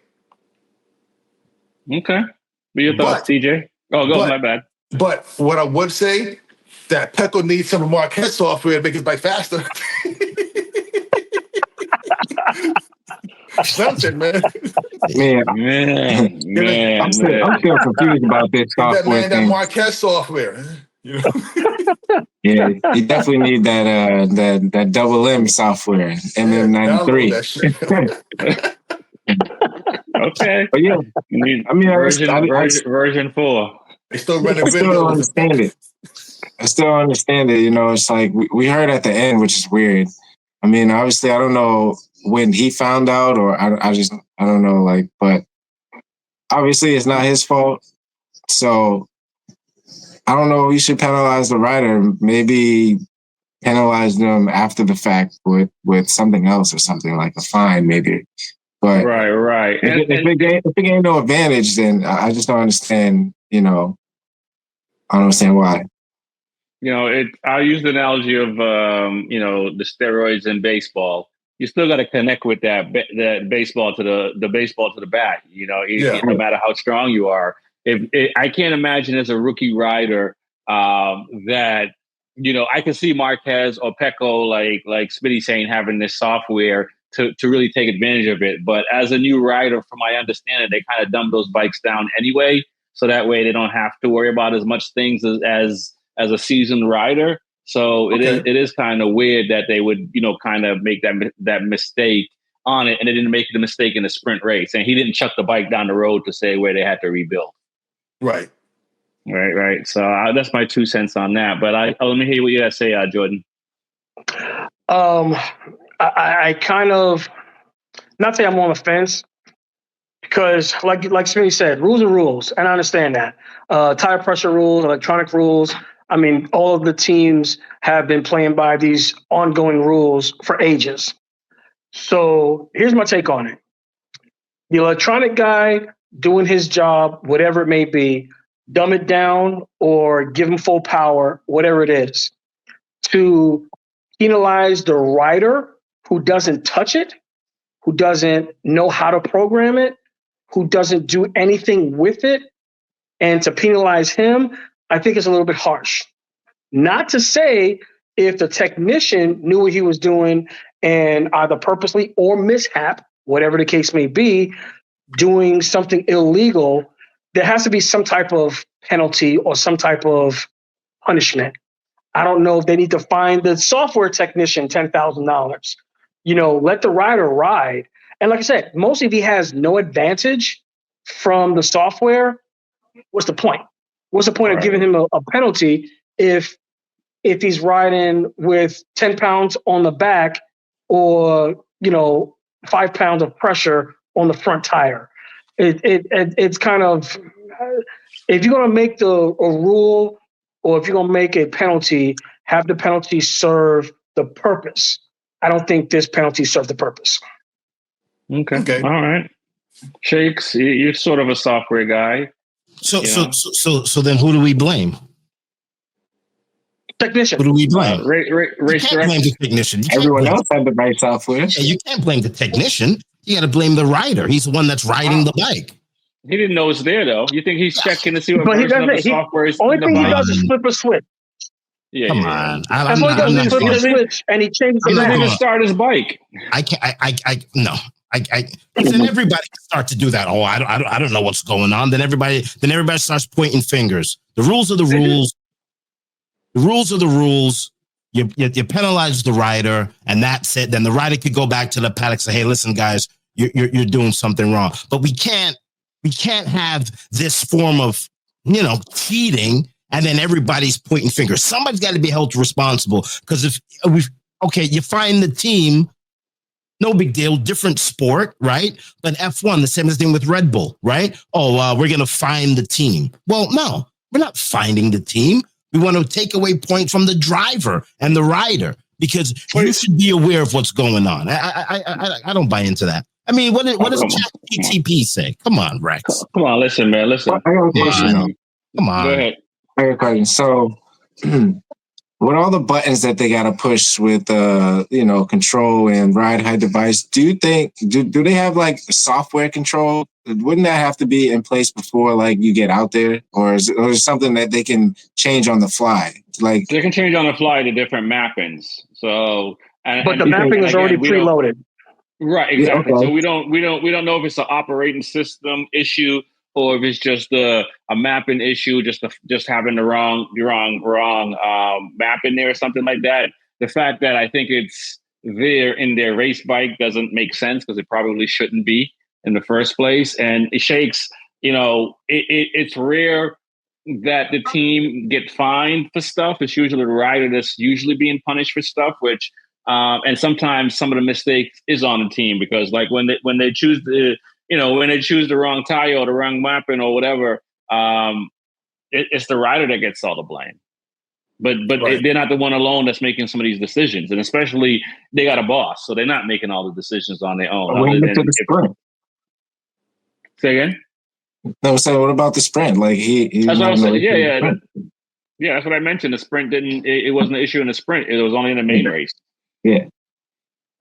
Okay. What are your thoughts, TJ? Oh, my bad. But what I would say, that Pecco needs some Marquez software to make his bike faster. Something, man. Man. I'm still confused about this software thing. That Marquez software. Yeah, you definitely need that double M software, MM93. Okay. But yeah, version 4. They still running videos. I still don't understand it. It's like we heard at the end, which is weird. I mean, obviously, I don't know when he found out, or I don't know, but obviously it's not his fault. So I don't know. We should penalize the rider. Maybe penalize them after the fact with something else or something like a fine, maybe. But right. If it gained no advantage, then I just don't understand. I don't understand why. I'll use the analogy of the steroids in baseball. You still got to connect with that baseball to the baseball to the bat. No matter how strong you are. I can't imagine as a rookie rider that I can see Marquez or Pecco like Smitty saying having this software to really take advantage of it. But as a new rider, from my understanding, they kind of dumb those bikes down anyway, so that way they don't have to worry about as much things as a seasoned rider. So it is kind of weird that they would, kind of make that mistake on it, and they didn't make the mistake in the sprint race. And he didn't chuck the bike down the road to say where they had to rebuild. Right. So that's my 2 cents on that. But let me hear what you got to say, Jordan. I kind of, not say I'm on the fence, because like Smitty said, rules are rules, and I understand that. Tire pressure rules, electronic rules. I mean, all of the teams have been playing by these ongoing rules for ages. So here's my take on it. The electronic guy doing his job, whatever it may be, dumb it down or give him full power, whatever it is, to penalize the rider who doesn't touch it, who doesn't know how to program it, who doesn't do anything with it, and to penalize him, I think is a little bit harsh. Not to say if the technician knew what he was doing and either purposely or mishap, whatever the case may be, doing something illegal, there has to be some type of penalty or some type of punishment. I don't know if they need to fine the software technician $10,000. Let the rider ride. And like I said, mostly if he has no advantage from the software, what's the point? What's the point of giving him a penalty if he's riding with 10 pounds on the back or 5 pounds of pressure on the front tire? It's kind of, if you're going to make a rule or if you're going to make a penalty, have the penalty serve the purpose. I don't think this penalty served the purpose. Okay. All right. Shakes, you're sort of a software guy. So then who do we blame? Technician. Who do we blame? You can't blame the technician. Everyone else had the right software. Yeah, you can't blame the technician. You got to blame the rider. He's the one that's riding the bike. He didn't know it's there, though. You think he's checking to see what version of the software is? Only thing he does is flip a switch. Yeah, Come on. That's what he does is flip a switch, and he changes. He doesn't even start his bike. I can't. No. Then everybody can start to do that. Oh, I don't know what's going on. Then everybody starts pointing fingers. The rules are the rules. The rules are the rules. You penalize the rider, and that's it. Then the rider could go back to the paddock and say, "Hey, listen, guys, you're doing something wrong." But we can't have this form of cheating, and then everybody's pointing fingers. Somebody's got to be held responsible, because if you find the team. No big deal, different sport, right? But F1, the same thing with Red Bull, right? Oh, we're going to fine the team. Well, no, we're not finding the team. We want to take away points from the driver and the rider, because you should be aware of what's going on. I don't buy into that. I mean, what does ChatGPT say? Come on, Rex. Come on, listen, man, listen. I got a question. Come on. Go ahead. I got a question. So, with all the buttons that they got to push with, control and ride height device, do you think, do they have like software control? Wouldn't that have to be in place before like you get out there? Or is it something that they can change on the fly? Like they can change on the fly to different mappings. So, but the mapping is already preloaded. Right, exactly. Yeah, okay. So we don't know if it's an operating system issue, or if it's just a mapping issue, just having the wrong map in there or something like that. The fact that I think it's there in their race bike doesn't make sense, because it probably shouldn't be in the first place. And it shakes, it's rare that the team get fined for stuff. It's usually the rider that's usually being punished for stuff, which and sometimes some of the mistakes is on the team, because like when they choose when they choose the wrong tire or the wrong mapping or whatever, it's the rider that gets all the blame. But Right. they're not the one alone that's making some of these decisions, and especially they got a boss, so they're not making all the decisions on their own. What happened to the sprint? Say again? No, I'm saying, what about the sprint? Like he that's what I was saying. Yeah. Yeah, that's what I mentioned. The sprint it wasn't an issue in the sprint. It was only in the main race. Yeah.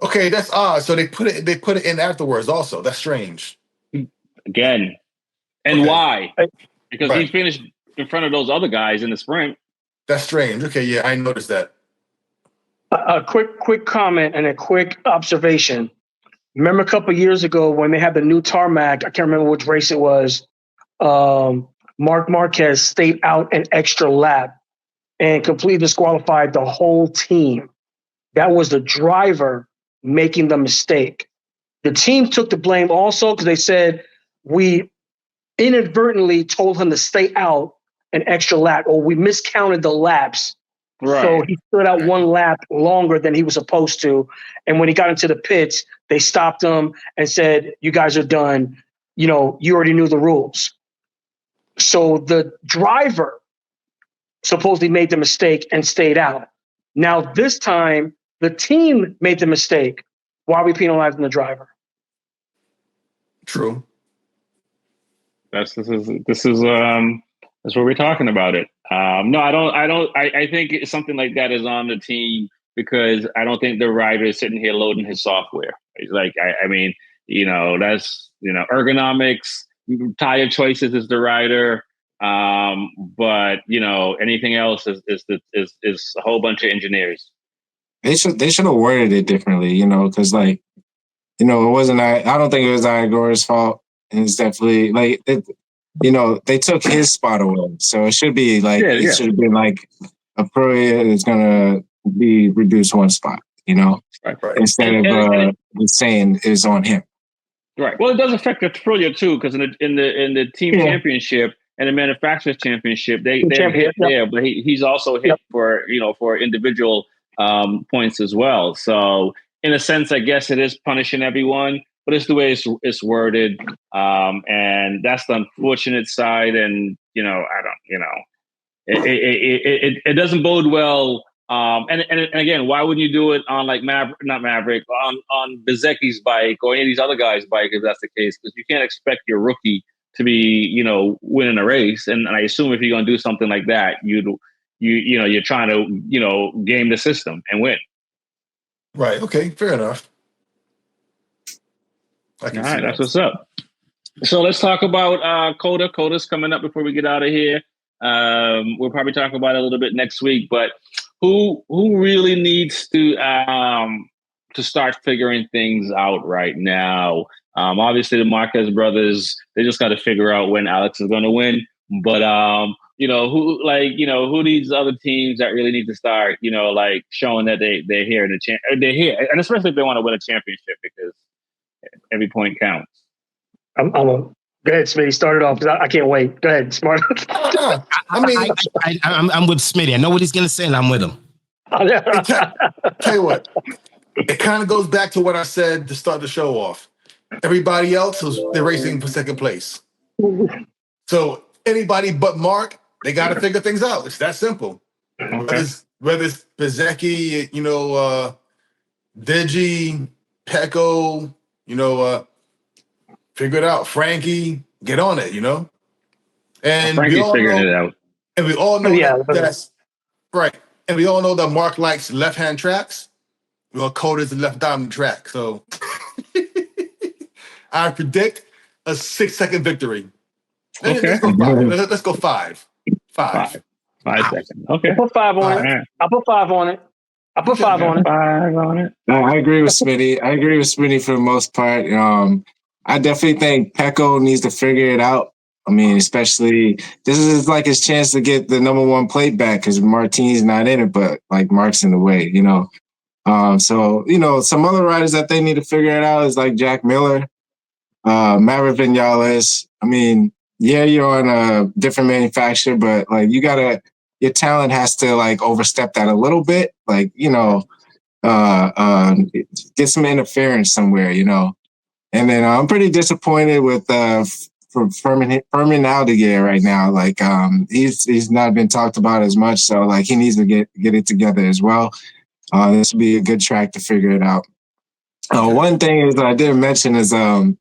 Okay, that's odd. So they put it in afterwards also. That's strange. Again. And okay. Why? Because he finished in front of those other guys in the sprint. That's strange. Okay, yeah, I noticed that. A quick comment and a quick observation. Remember a couple of years ago when they had the new tarmac, I can't remember which race it was, Marc Marquez stayed out an extra lap and completely disqualified the whole team. That was the driver making the mistake. The team took the blame also because they said we inadvertently told him to stay out an extra lap, or we miscounted the laps. Right. So he stood out one lap longer than he was supposed to. And when he got into the pits, they stopped him and said, "You guys are done. You already knew the rules." So the driver supposedly made the mistake and stayed out. Now this time, the team made the mistake. Why are we penalizing the driver? True. This is what we're talking about it. No, I don't. I think something like that is on the team because I don't think the rider is sitting here loading his software. It's like, I mean, that's, ergonomics, tire choices is the rider. But anything else is a whole bunch of engineers. They should have worded it differently, because it wasn't. I don't think it was Igore's fault, and it's definitely they took his spot away, so it should be it should have been like Aprilia is gonna be reduced one spot, right. Instead of saying it's on him. Right. Well, it does affect Aprilia too, because in the team championship and the manufacturers championship, they hit there, but he's also hit for individual points as well. So in a sense, I guess it is punishing everyone, but it's the way it's worded, and that's the unfortunate side. And it doesn't bode well. And again, why wouldn't you do it on Maverick, on Bezecchi's bike or any of these other guys' bike if that's the case? Because you can't expect your rookie to be winning a race. And I assume if you're going to do something like that, you're trying to game the system and win. Right. Okay. Fair enough. All right. That's what's up. So let's talk about Coda. Coda's coming up before we get out of here. We'll probably talk about it a little bit next week, but who really needs to start figuring things out right now? Obviously the Marquez brothers, they just got to figure out when Alex is going to win. But who needs other teams that really need to start, showing that they're here in they're here, and especially if they want to win a championship, because every point counts. Go ahead, Smitty. Start it off because I can't wait. Go ahead, Smart. I'm with Smitty. I know what he's going to say, and I'm with him. Tell you what, it kind of goes back to what I said to start the show off. Everybody else they're racing for second place. So anybody but Mark, they got to figure things out. It's that simple. Okay. Whether it's Bezecchi, Deji, Pecco, figure it out. Frankie, get on it, And Frankie's figuring it out. And we all know that's right. And we all know that Mark likes left-hand tracks. Well, Coda's the left-dominant track. So I predict a 6-second victory. Okay. Let's go 5. 5 seconds. Okay. I put 5 on it. I put 5 on it. I put 5 on it. 5 on it. I agree with Smitty. For the most part. I definitely think Pecco needs to figure it out. I mean, especially this is like his chance to get the number 1 plate back because Martin's not in it, but Mark's in the way, So, some other riders that they need to figure it out is like Jack Miller, Maverick Vinales. I mean, yeah, you're on a different manufacturer, but your talent has to overstep that a little bit. Get some interference somewhere, And then I'm pretty disappointed with for Furman Aldeguer right now. Like he's not been talked about as much, so like he needs to get it together as well. This would be a good track to figure it out. One thing is that I didn't mention is Rexy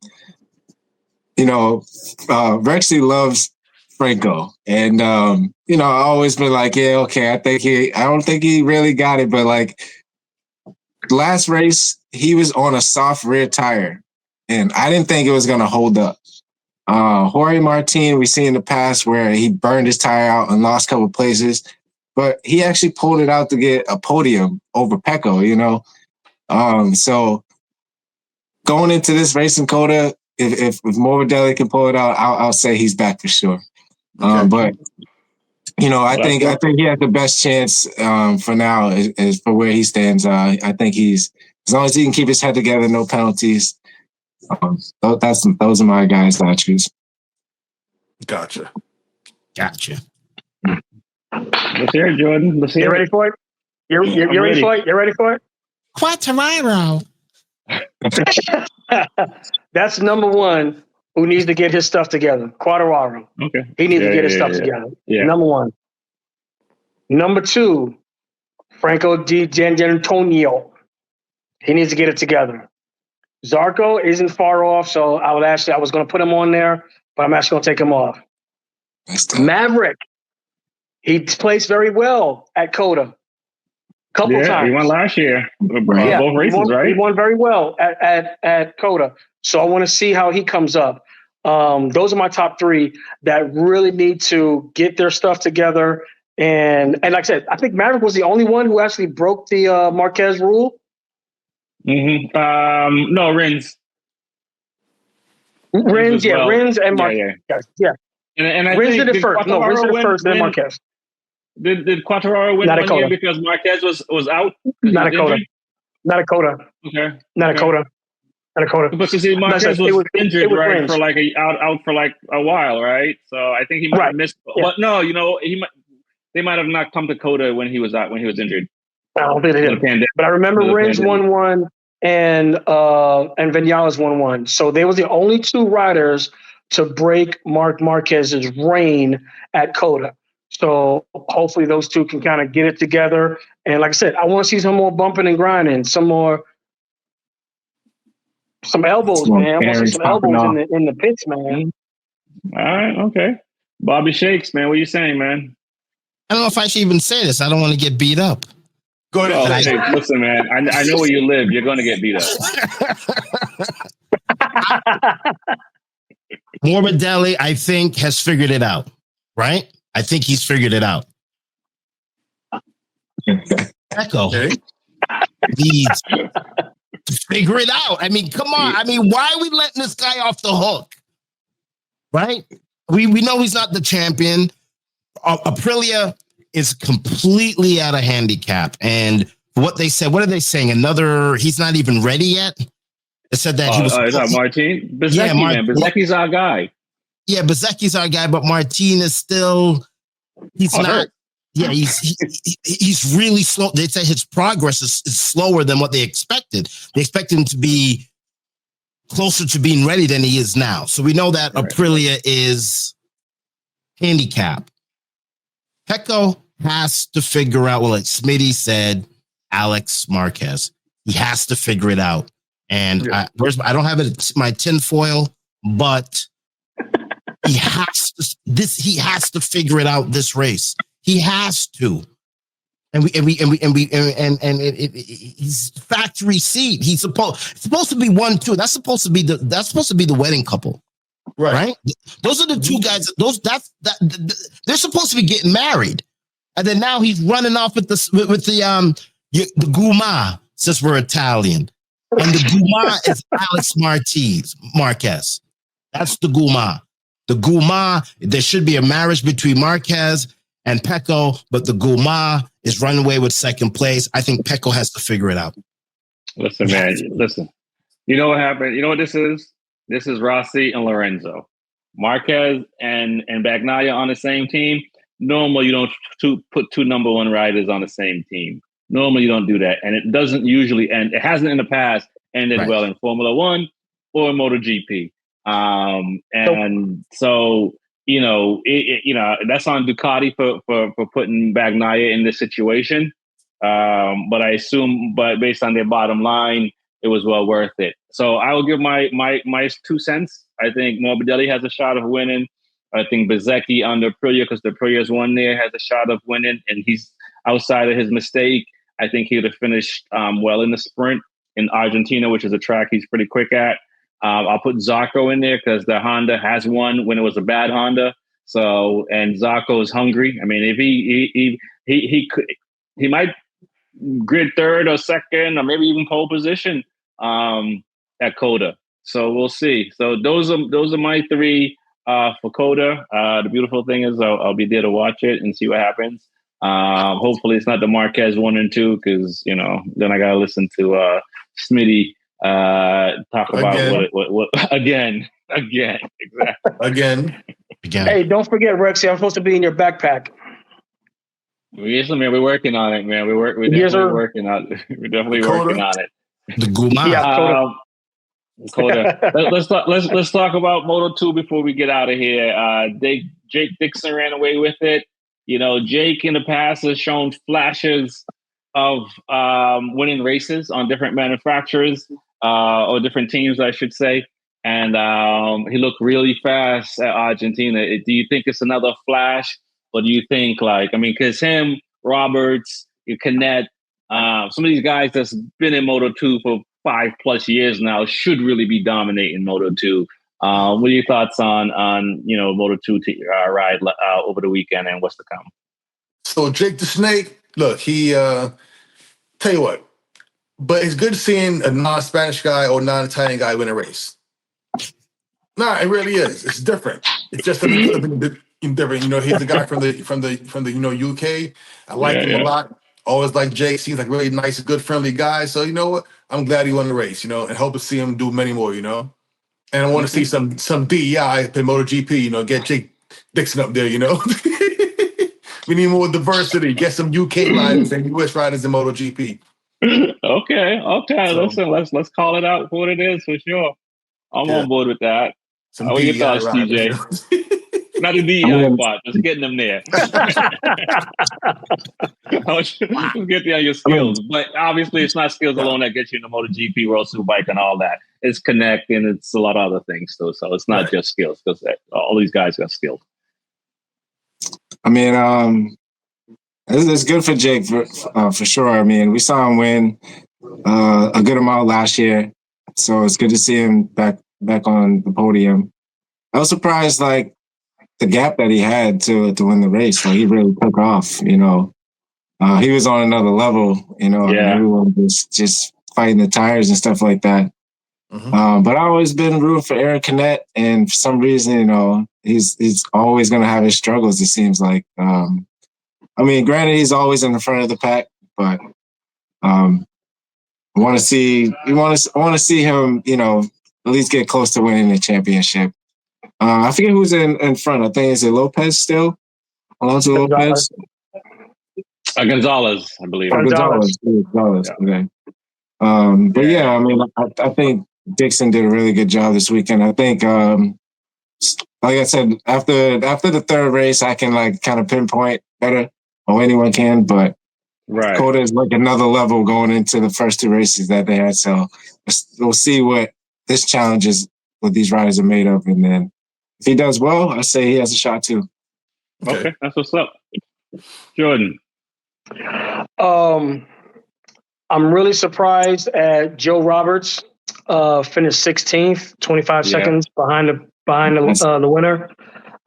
loves Franco, and I always been like, yeah, okay, I don't think he really got it, but like last race he was on a soft rear tire, and I didn't think it was gonna hold up. Jorge Martin, we see in the past where he burned his tire out and lost a couple places, but he actually pulled it out to get a podium over Pecco, So going into this race in Coda, if Morbidelli can pull it out, I'll say he's back for sure. Okay. But I think he has the best chance for now is for where he stands. I think he's, as long as he can keep his head together, no penalties. Those are my guys that I choose. Gotcha. Let's hear it, Jordan. Let's hear You ready for it? You're ready for it? You ready for it? Quartararo. That's number one who needs to get his stuff together. Quartararo. Okay. He needs to get his stuff together. Yeah. Number one. Number two, Franco Di Gianantonio. He needs to get it together. Zarco isn't far off, so I was going to put him on there, but I'm actually going to take him off. Maverick. He placed very well at Coda. Couple times. He won last year. Both races, right? He won very well at Coda. So I want to see how he comes up. Those are my top three that really need to get their stuff together. And like I said, I think Maverick was the only one who actually broke the Marquez rule. Mm-hmm. No, Rins. Rins and Marquez. Yeah. And I Rins think did it first. No, Rins did it first, then Marquez. Did Quartararo win one year because Marquez was out? Not a Coda. Okay. Not a Coda. Because see, Marquez was injured, right, Rins. For like out for like a while, right? So I think he might have missed. Yeah. But no, they might have not come to Coda when he was injured. I don't think they did. But I remember Rins won one and Vinales won one. So they was the only two riders to break Marc Marquez's reign at Coda. So hopefully those two can kind of get it together. And like I said, I want to see some more bumping and grinding, some elbows, man. I want to see some elbows in the pits, man. All right, okay. Bobby Shakes, man. What are you saying, man? I don't know if I should even say this. I don't want to get beat up. Go ahead. Listen, man. I know where you live. You're going to get beat up. Morbidelli, I think, has figured it out, right? I think he's figured it out. Pecco needs to figure it out. I mean, come on. I mean, why are we letting this guy off the hook? Right? We know he's not the champion. Aprilia is completely out of handicap. And what they said, what are they saying? He's not even ready yet? They said that he was. Is that Martin? Bezzecchi, man. Bezzecchi's our guy. Yeah, Bezzecchi's our guy, but Martin is still. He's not. Hurt. Yeah, he's really slow. They say his progress is slower than what they expected. They expected him to be closer to being ready than he is now. So we know that Aprilia is handicapped. Pecco has to figure out, well, like Smitty said, Alex Marquez. He has to figure it out. And I don't have it my tinfoil, but he has to figure it out this race. He has to. He's factory seat. He's supposed to be 1-2. That's supposed to be the wedding couple. Right? Those are the two guys. They're supposed to be getting married. And then now he's running off with the Guma, since we're Italian. And the Guma is Alex Marquez. That's the Guma. The Guma, there should be a marriage between Marquez and Pecco, but the Guma is running away with second place. I think Pecco has to figure it out. Listen, man. Listen. You know what happened? You know what this is? This is Rossi and Lorenzo. Marquez and Bagnaia on the same team. Normally, you don't put two number one riders on the same team. Normally, you don't do that. And it doesn't usually end. It hasn't in the past ended well in Formula One or MotoGP. And so that's on Ducati for putting Bagnaia in this situation. But based on their bottom line, it was well worth it. So I will give my 2 cents. I think Morbidelli has a shot of winning. I think Bezzecchi under Aprilia, because the Aprilia's one there, has a shot of winning, and he's outside of his mistake. I think he would have finished well in the sprint in Argentina, which is a track he's pretty quick at. I'll put Zarco in there because the Honda has won when it was a bad Honda. So, and Zarco is hungry. I mean, if he might grid third or second or maybe even pole position at Coda. So we'll see. So those are my 3 for Coda. The beautiful thing is I'll be there to watch it and see what happens. Hopefully it's not the Marquez 1 and 2, because then I gotta listen to Smitty talk about what again exactly again. Hey, don't forget, Rexy, I'm supposed to be in your backpack. Yes, man, we're working on it, man. We're definitely working on it. We're definitely working on it. The Guma. Yeah, Coda. Let's talk about Moto2 before we get out of here. Jake Dixon ran away with it. Jake in the past has shown flashes of winning races on different manufacturers or different teams, I should say. And he looked really fast at Argentina. Do you think it's another flash? Or do you think because him, Roberts, Canet, some of these guys that's been in Moto2 for 5+ years now should really be dominating Moto2. What are your thoughts on Moto2 ride over the weekend and what's to come? So Jake the Snake, look, he tell you what, but it's good seeing a non-Spanish guy or non-Italian guy win a race. Nah, it really is. It's different. It's just something different. He's a guy from the UK. I like him a lot. Always like Jake. Seems like a really nice, good, friendly guy. So you know what? I'm glad he won the race. And hope to see him do many more. And I want to see some DEI in MotoGP. Get Jake Dixon up there. We need more diversity. Get some UK riders and US riders in MotoGP. Okay. So, listen, let's call it out for what it is for sure. I'm on board with that. What are your thoughts, TJ? Not the DEI spot, just getting them there. Just get there on your skills. But obviously, it's not skills alone that gets you in the MotoGP, World Superbike, and all that. It's connect, and it's a lot of other things, too. So it's not just skills, because all these guys got skills. I mean, it's good for Jake for sure. I mean, we saw him win a good amount last year, so it's good to see him back on the podium. I was surprised, the gap that he had to win the race. He really took off. He was on another level. And everyone was just fighting the tires and stuff like that. Mm-hmm. But I've always been rooting for Eric Canet, and for some reason, he's always going to have his struggles. It seems like. I mean, granted, he's always in the front of the pack, but I want to see him, at least get close to winning the championship. I forget who's in front. I think is it Lopez still? Alonso Lopez? Gonzalez, I believe. Gonzalez. Okay. But yeah, I mean, I think Dixon did a really good job this weekend. I think, like I said, after the third race, I can kind of pinpoint better, or anyone can. But Coda is another level going into the first 2 races that they had. So we'll see what this challenge is, what these riders are made of, and then if he does well, I say he has a shot too. Okay, that's what's up. Jordan. I'm really surprised at Joe Roberts. Finished 16th, 25 seconds behind the winner.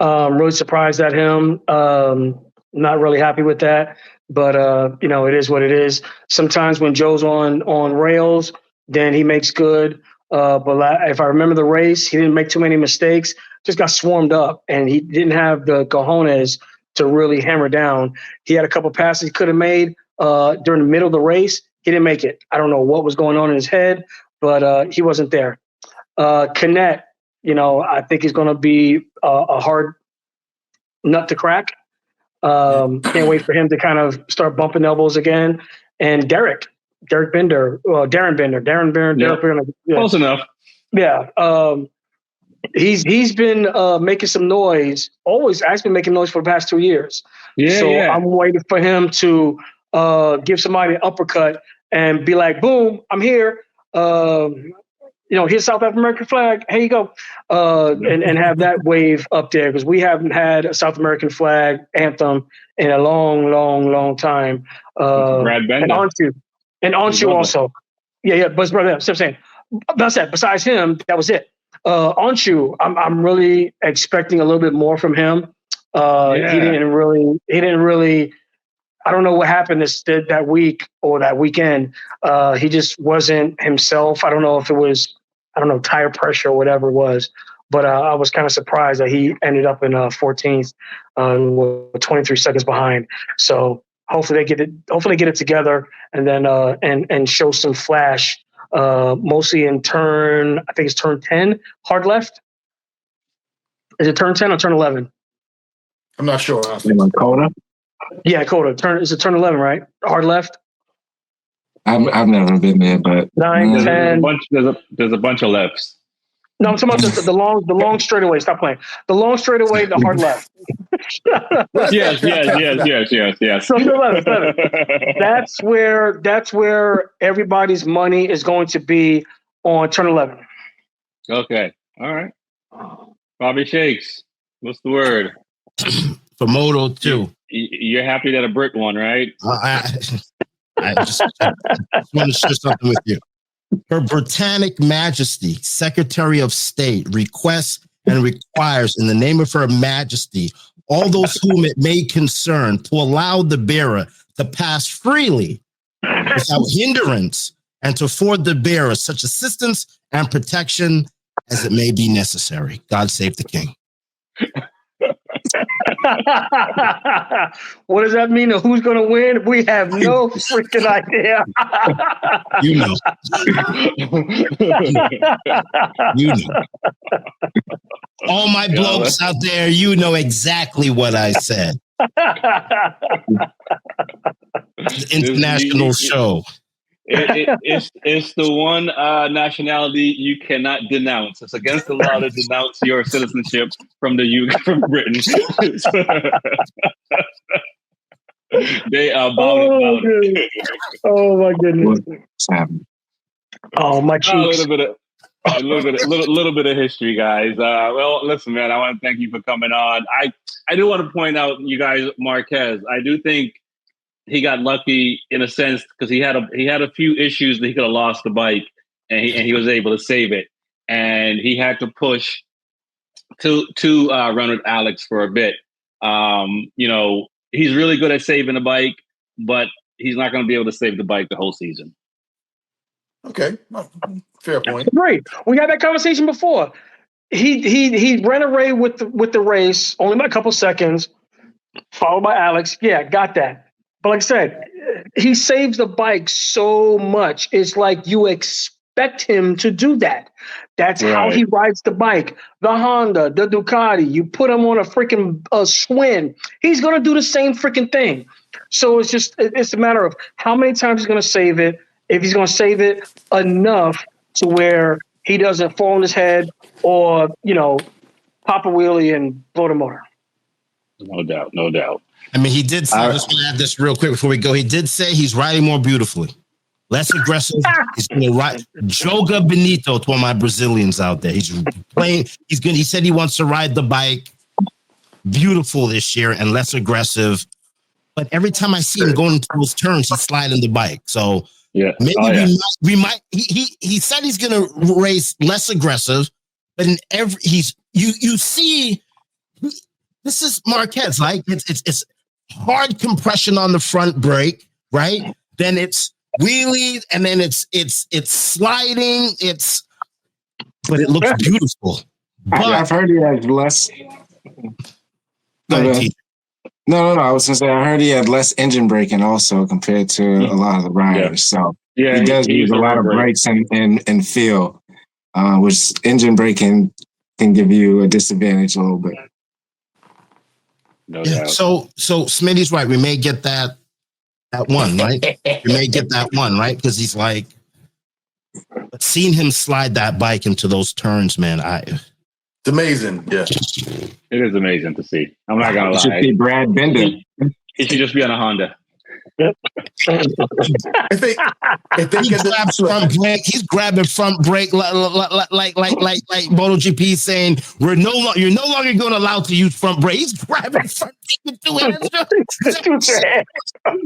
Really surprised at him. Not really happy with that, but it is what it is. Sometimes when Joe's on rails, then he makes good. But if I remember the race, he didn't make too many mistakes. Just got swarmed up, and he didn't have the cojones to really hammer down. He had a couple passes he could have made during the middle of the race. He didn't make it. I don't know what was going on in his head, but he wasn't there. Canet, I think he's going to be a hard nut to crack. Can't wait for him to kind of start bumping elbows again. And Darren Bender. Close enough. Yeah. he's been making some noise. Always, actually, been making noise for the past 2 years. Yeah, so yeah. I'm waiting for him to give somebody an uppercut and be like, "Boom, I'm here." Here's South American flag. Here you go, and have that wave up there because we haven't had a South American flag anthem in a long, long, long time. Brad Bender and Anshu also. Yeah. But brother, I'm saying. That's it. Besides him, that was it. Anshu, I'm really expecting a little bit more from him. He didn't really. I don't know what happened that week or that weekend. He just wasn't himself. I don't know if it was, tire pressure or whatever it was. But I was kind of surprised that he ended up in 14th, 23 seconds behind. So hopefully they get it together and then and show some flash. Mostly in turn, I think it's turn 10, hard left. Is it turn 10 or turn 11? I'm not sure. Coda? Yeah, Coda. Is it turn 11, right? Hard left? I've never been there, but 9, 10. There's a bunch of lefts. No, I'm talking about the long straightaway. Stop playing. The long straightaway, the hard left. Yes. So 11. That's where everybody's money is going to be on turn 11. Okay. All right. Bobby Shakes. What's the word? For Moto 2. You're happy that a Brit won, right? I just want to share something with you. Her Britannic Majesty, Secretary of State, requests and requires in the name of Her Majesty all those whom it may concern to allow the bearer to pass freely without hindrance and to afford the bearer such assistance and protection as it may be necessary. God save the king. What does that mean? Who's going to win? We have no freaking idea. You know. All my blokes out there, you know exactly what I said. The international show. It's the one nationality you cannot denounce. It's against the law to denounce your citizenship from Britain. They are bound. Oh my goodness! Oh my cheeks. A little bit of history, guys. Well, listen, man. I want to thank you for coming on. I do want to point out, you guys, Marquez. I do think he got lucky in a sense because he had a few issues that he could have lost the bike, and he was able to save it. And he had to push to run with Alex for a bit. He's really good at saving the bike, but he's not going to be able to save the bike the whole season. Okay, fair point. Great. We had that conversation before. He ran away with the race only by a couple seconds, followed by Alex. Yeah, got that. But like I said, he saves the bike so much. It's like you expect him to do that. That's right. How he rides the bike. The Honda, the Ducati, you put him on a freaking Schwinn, he's going to do the same freaking thing. So it's a matter of how many times he's going to save it. If he's going to save it enough to where he doesn't fall on his head or, pop a wheelie and blow the motor. No doubt. I mean, he did say, I just want to add this real quick before we go. He did say he's riding more beautifully, less aggressive. He's going to ride Joga Benito to all my Brazilians out there. He's playing. He said he wants to ride the bike beautiful this year and less aggressive. But every time I see him going into those turns, he's sliding the bike. So maybe we might. He said he's going to race less aggressive, but you see. This is Marquez, like it's hard compression on the front brake, right? Then it's wheelie, and then it's sliding. But it looks beautiful. But I've heard he has less. No. I was gonna say I heard he had less engine braking also compared to a lot of the riders. So he does use a lot of brakes and feel, which engine braking can give you a disadvantage a little bit. No doubt. So Smitty's right. We may get that one, right? We may get that one, right? Because he's like, seeing him slide that bike into those turns, man. It's amazing. Yeah. It is amazing to see. I'm not gonna You should lie. see Brad Bender. He should just be on a Honda. If they get he's grabbing front brake like MotoGP saying you're no longer going to allow to use front brake. He's grabbing front brake with two hands.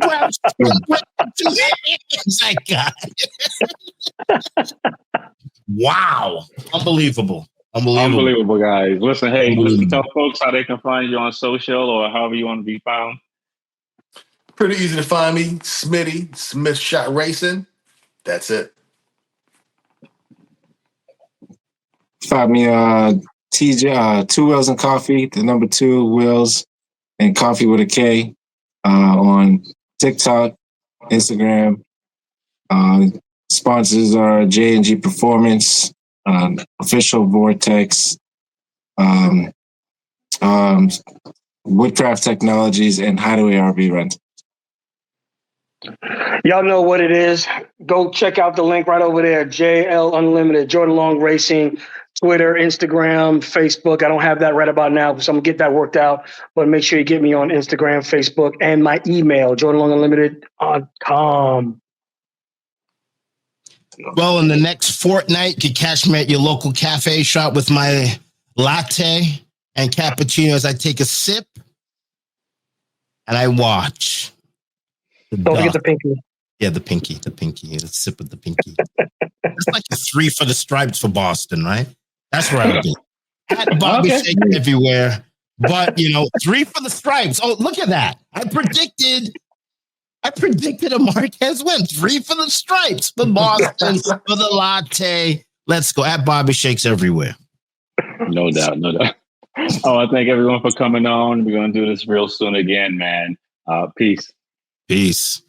Grabs front brake with two hands. That guy. Wow, unbelievable, guys. Listen, hey, listen, tell folks how they can find you on social or however you want to be found. Pretty easy to find me, Smitty, Smith Shot Racing. That's it. Find me, TJ, 2 Wheels and Coffee, the number 2 Wheels and Coffee with a K, on TikTok, Instagram. Sponsors are J&G Performance, Official Vortex, Woodcraft Technologies, and Hideaway RV Rent. Y'all know what it is. Go check out the link right over there. JL Unlimited, Jordan Long Racing, Twitter, Instagram, Facebook. I don't have that right about now, so I'm going to get that worked out. But make sure you get me on Instagram, Facebook, and my email, jordanlongunlimited.com. Well, in the next fortnight, you can catch me at your local cafe shop with my latte and cappuccino as I take a sip and I watch. Don't forget the pinky. Yeah, the pinky. The sip of the pinky. It's like a 3 for the stripes for Boston, right? That's where I'll be. At Bobby Shake everywhere. But, 3 for the stripes. Oh, look at that. I predicted a Marquez win. 3 for the stripes for Boston, for the latte. Let's go. At Bobby Shakes everywhere. No doubt. Oh, I thank everyone for coming on. We're going to do this real soon again, man. Peace. Peace.